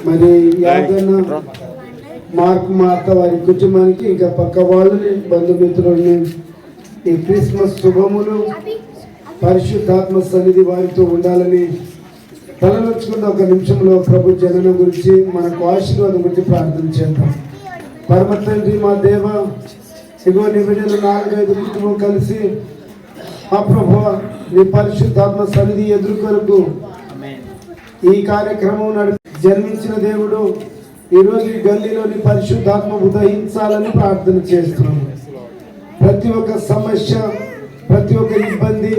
మరి యాదన్న, మార్క్ మాత వారి కుటుంబానికి, ఇంకా పక్క వాళ్ళని, బంధుమిత్రులని ఈ క్రిస్మస్ శుభములు, పరిశుద్ధాత్మ సన్నిధి వారితో ఉండాలని తలనొచ్చుకున్న ఒక నిమిషంలో ప్రభు జననం గురించి, మనకు ఆశీర్వాదం గురించి ప్రార్థన చేద్దాం. పరమ తండ్రి మా దేవ, ఇగో నీ బిడ్డలు 4-5 కుటుంబం కలిసి మా ప్రభు నీ పరిశుద్ధాత్మ సన్నిధి ఎదుర్కొరకు ఈ కార్యక్రమం జన్మించిన దేవుడు ఈరోజు ఈ గల్లీలోని పరిశుద్ధాత్మ ఉదయించాలని ప్రార్థన చేస్తున్నాము. ప్రతి ఒక్క సమస్య, ప్రతి ఒక్క ఇబ్బంది,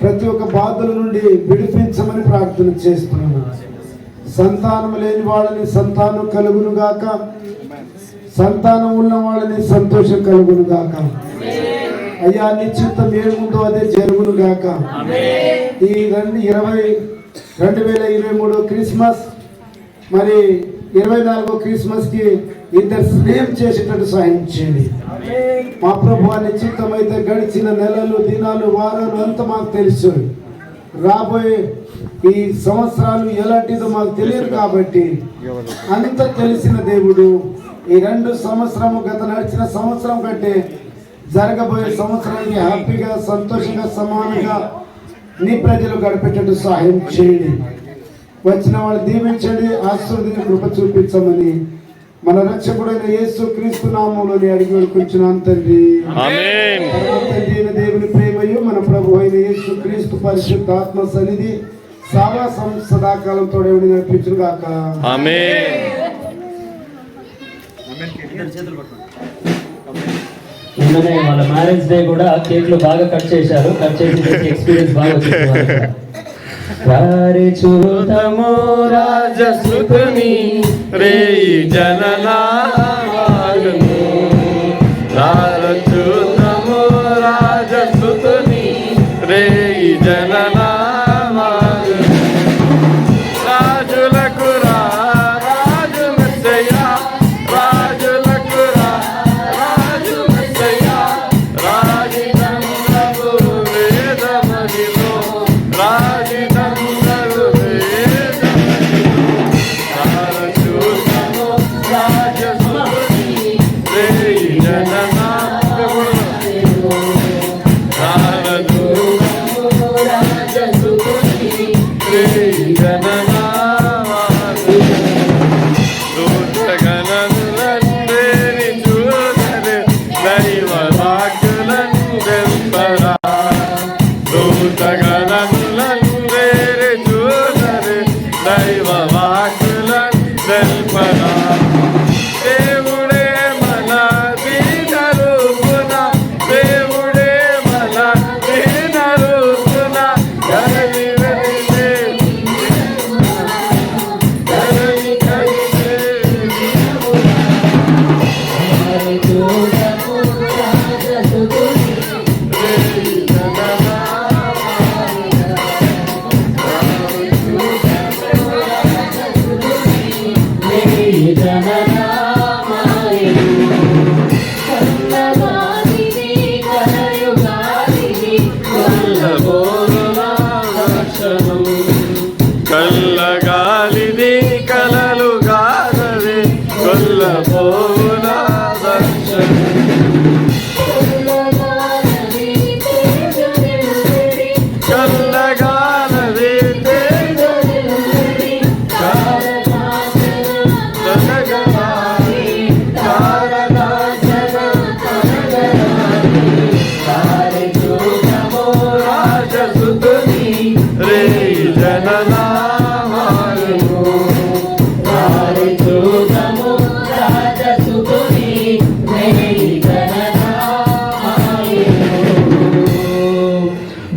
ప్రతి ఒక్క బాధల నుండి విడిపించమని ప్రార్థన చేస్తున్నాను. సంతానం లేని వాళ్ళని సంతానం కలుగును గాక, సంతానం ఉన్న వాళ్ళని సంతోషం కలుగును గాక. అయ్యా నీ చిత్తం ఏముందో అదే జరుగును గాక. ఈ 2023 క్రిస్మస్, మరి 24 క్రిస్మస్ కి ఇద్దరు స్నేహం చేసేటట్టు సహాయం చేయండి మా ప్రభు. నిశ్చితమైతే గడిచిన నెలలు, దినాలు, వారాలు అంతా మాకు తెలుసు. రాబోయే ఈ సంవత్సరాలు ఎలాంటిదో మాకు తెలియదు కాబట్టి అంత తెలిసిన దేవుడు ఈ 2 సంవత్సరము, గత నడిచిన సంవత్సరం కంటే జరగబోయే సంవత్సరానికి హ్యాపీగా, సంతోషంగా, సమానంగా నీ ప్రజలు గడిపేటట్టు సహాయం చేయండి. వచ్చిన వాళ్ళు దీవించండి, ఆశీర్వదించి కృప చూపించమని మన రక్షకుడైన యేసు క్రీస్తు నామములోని అడిగి వేడుకుంటున్నాను తండ్రి. ఆమేన్. తండ్రి అయిన దేవుని ప్రేమయు, మన ప్రభు అయిన యేసు క్రీస్తు పరిశుద్ధ ఆత్మ సన్నిధి సదాకాలం తోడేవుని నడిపించును గాక. ఆమేన్. నిన్ననే వాళ్ళ మ్యారేజ్ డే కూడా కేక్లు బాగా కట్ చేశారు. కట్ చేసి ఎక్స్పీరియన్స్ బాగా వచ్చింది. రారే చూద్దాము రాజసుతుని రేయి జననామాగను, రారే చూద్దాము రాజసుతుని రేయి జననామాగను. రాజులకు రాజు మెస్సయ్యా, రాజులకు రాజు మెస్సయ్యా, రాజులకు వేదమహిలో, రాజులకు వేదమహిలో, రాజసుతుని రేయి జననామాగను, రాజసుతుని రేయి జననామాగను. దూతగణములందరి చూడరు దైవ వాక్కులను తెలుపరా, దూతగణములందరి చూడరు దైవ వాక్కులను తెలుపరా. దేవుడే మన దీనరూపున, దేవుడే మన దీనరూపున, ధరణి వెలిగే ధరణి కై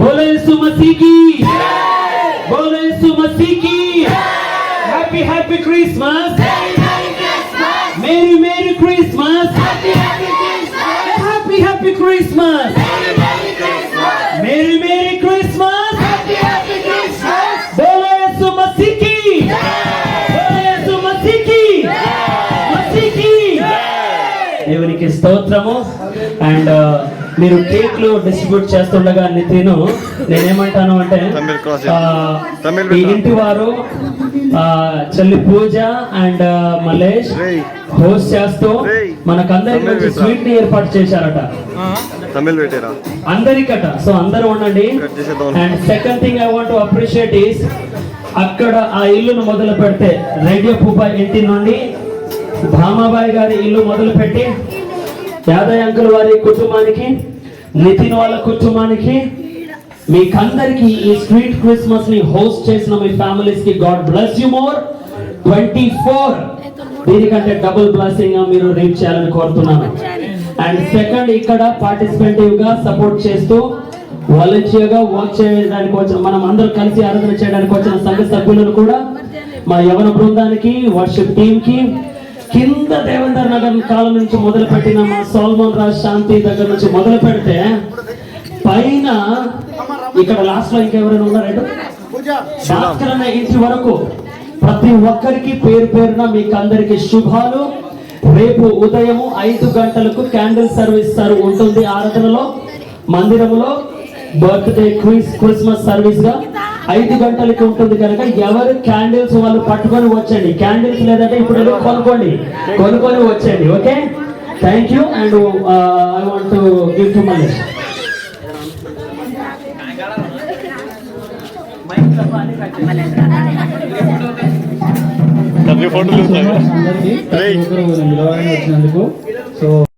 बोले यीशु मसीह की, बोले यीशु मसीह की। हैप्पी हैप्पी क्रिसमस, मेरी मेरी क्रिसमस, हैप्पी हैप्पी क्रिसमस, मेरी मेरी क्रिसमस, बोले यीशु मसीह की, बोले यीशु मसीह की, मसीह की। దేవునికి స్తోత్రము. అండ్ మీరు కేక్లు డిస్ట్రిబ్యూట్ చేస్తుండగా నితిను నేనేమంటాను అంటే ఈ ఇంటి వారు చెల్లి పూజ అండ్ మలేష్ హోస్ట్ చేస్తూ మనకందరికి స్వీట్ ని ఏర్పాటు చేశారట తమిళ్ పెట్టారా అందరికట. సో అందరూ ఉండండి. And second thing I want to appreciate is అక్కడ ఆ ఇల్లును మొదలు పెడితే రేడియో పూపా ఇంటి నుండి భామాబాయి గారి ఇల్లు మొదలు పెట్టి యాదయ్య అంకుల్ వారి కుటుంబానికి, నితిన్ వాళ్ళ కుటుంబానికి, మీకందరికి ఈ స్వీట్ క్రిస్మస్ ని హోస్ట్ చేసిన మీ ఫ్యామిలీస్ కి గాడ్ బ్లెస్ యు మోర్ 24. దీనికంటే డబుల్ బ్లెస్సింగ్ మీరు రీచ్ చేయాలని కోరుతున్నాను. అండ్ సెకండ్, ఇక్కడ పార్టిసిపేటివ్ గా సపోర్ట్ చేస్తూ వాలంటీర్ గా వర్క్ చేయడానికి వచ్చిన మనం అందరూ కలిసి ఆరాధన చేయడానికి వచ్చిన సంఘ సభ్యులను కూడా, మా యవన బృందానికి, వర్షిప్ టీమ్ కి, కింద దేవేందర్ నగర్ కాలం నుంచి మొదలు పెట్టిన మా సోల్మోన్ రాజ్ శాంతి దగ్గర నుంచి మొదలు పెడితే పైన ఇక్కడ లాస్ట్ లో ఇంకెవరైనా ఉన్నారంటే భాస్కర్ అనే ఇంటి వరకు ప్రతి ఒక్కరికి పేరు పేరున మీకు అందరికి శుభాలు. రేపు ఉదయము 5 గంటలకు క్యాండిల్ సర్వీస్ ఉంటుంది ఆరాధనలో మందిరంలో. బర్త్డే క్రిస్మస్ సర్వీస్ గా 5 గంటలకి ఉంటుంది కనుక ఎవరు క్యాండిల్స్ వాళ్ళు పట్టుకొని వచ్చండి. క్యాండిల్స్ లేదంటే ఇప్పుడు కొనుక్కొని వచ్చండి. Okay, thank you. And I want to give to Malesh. ఫోటోలు అందరికీ వచ్చినందుకు. సో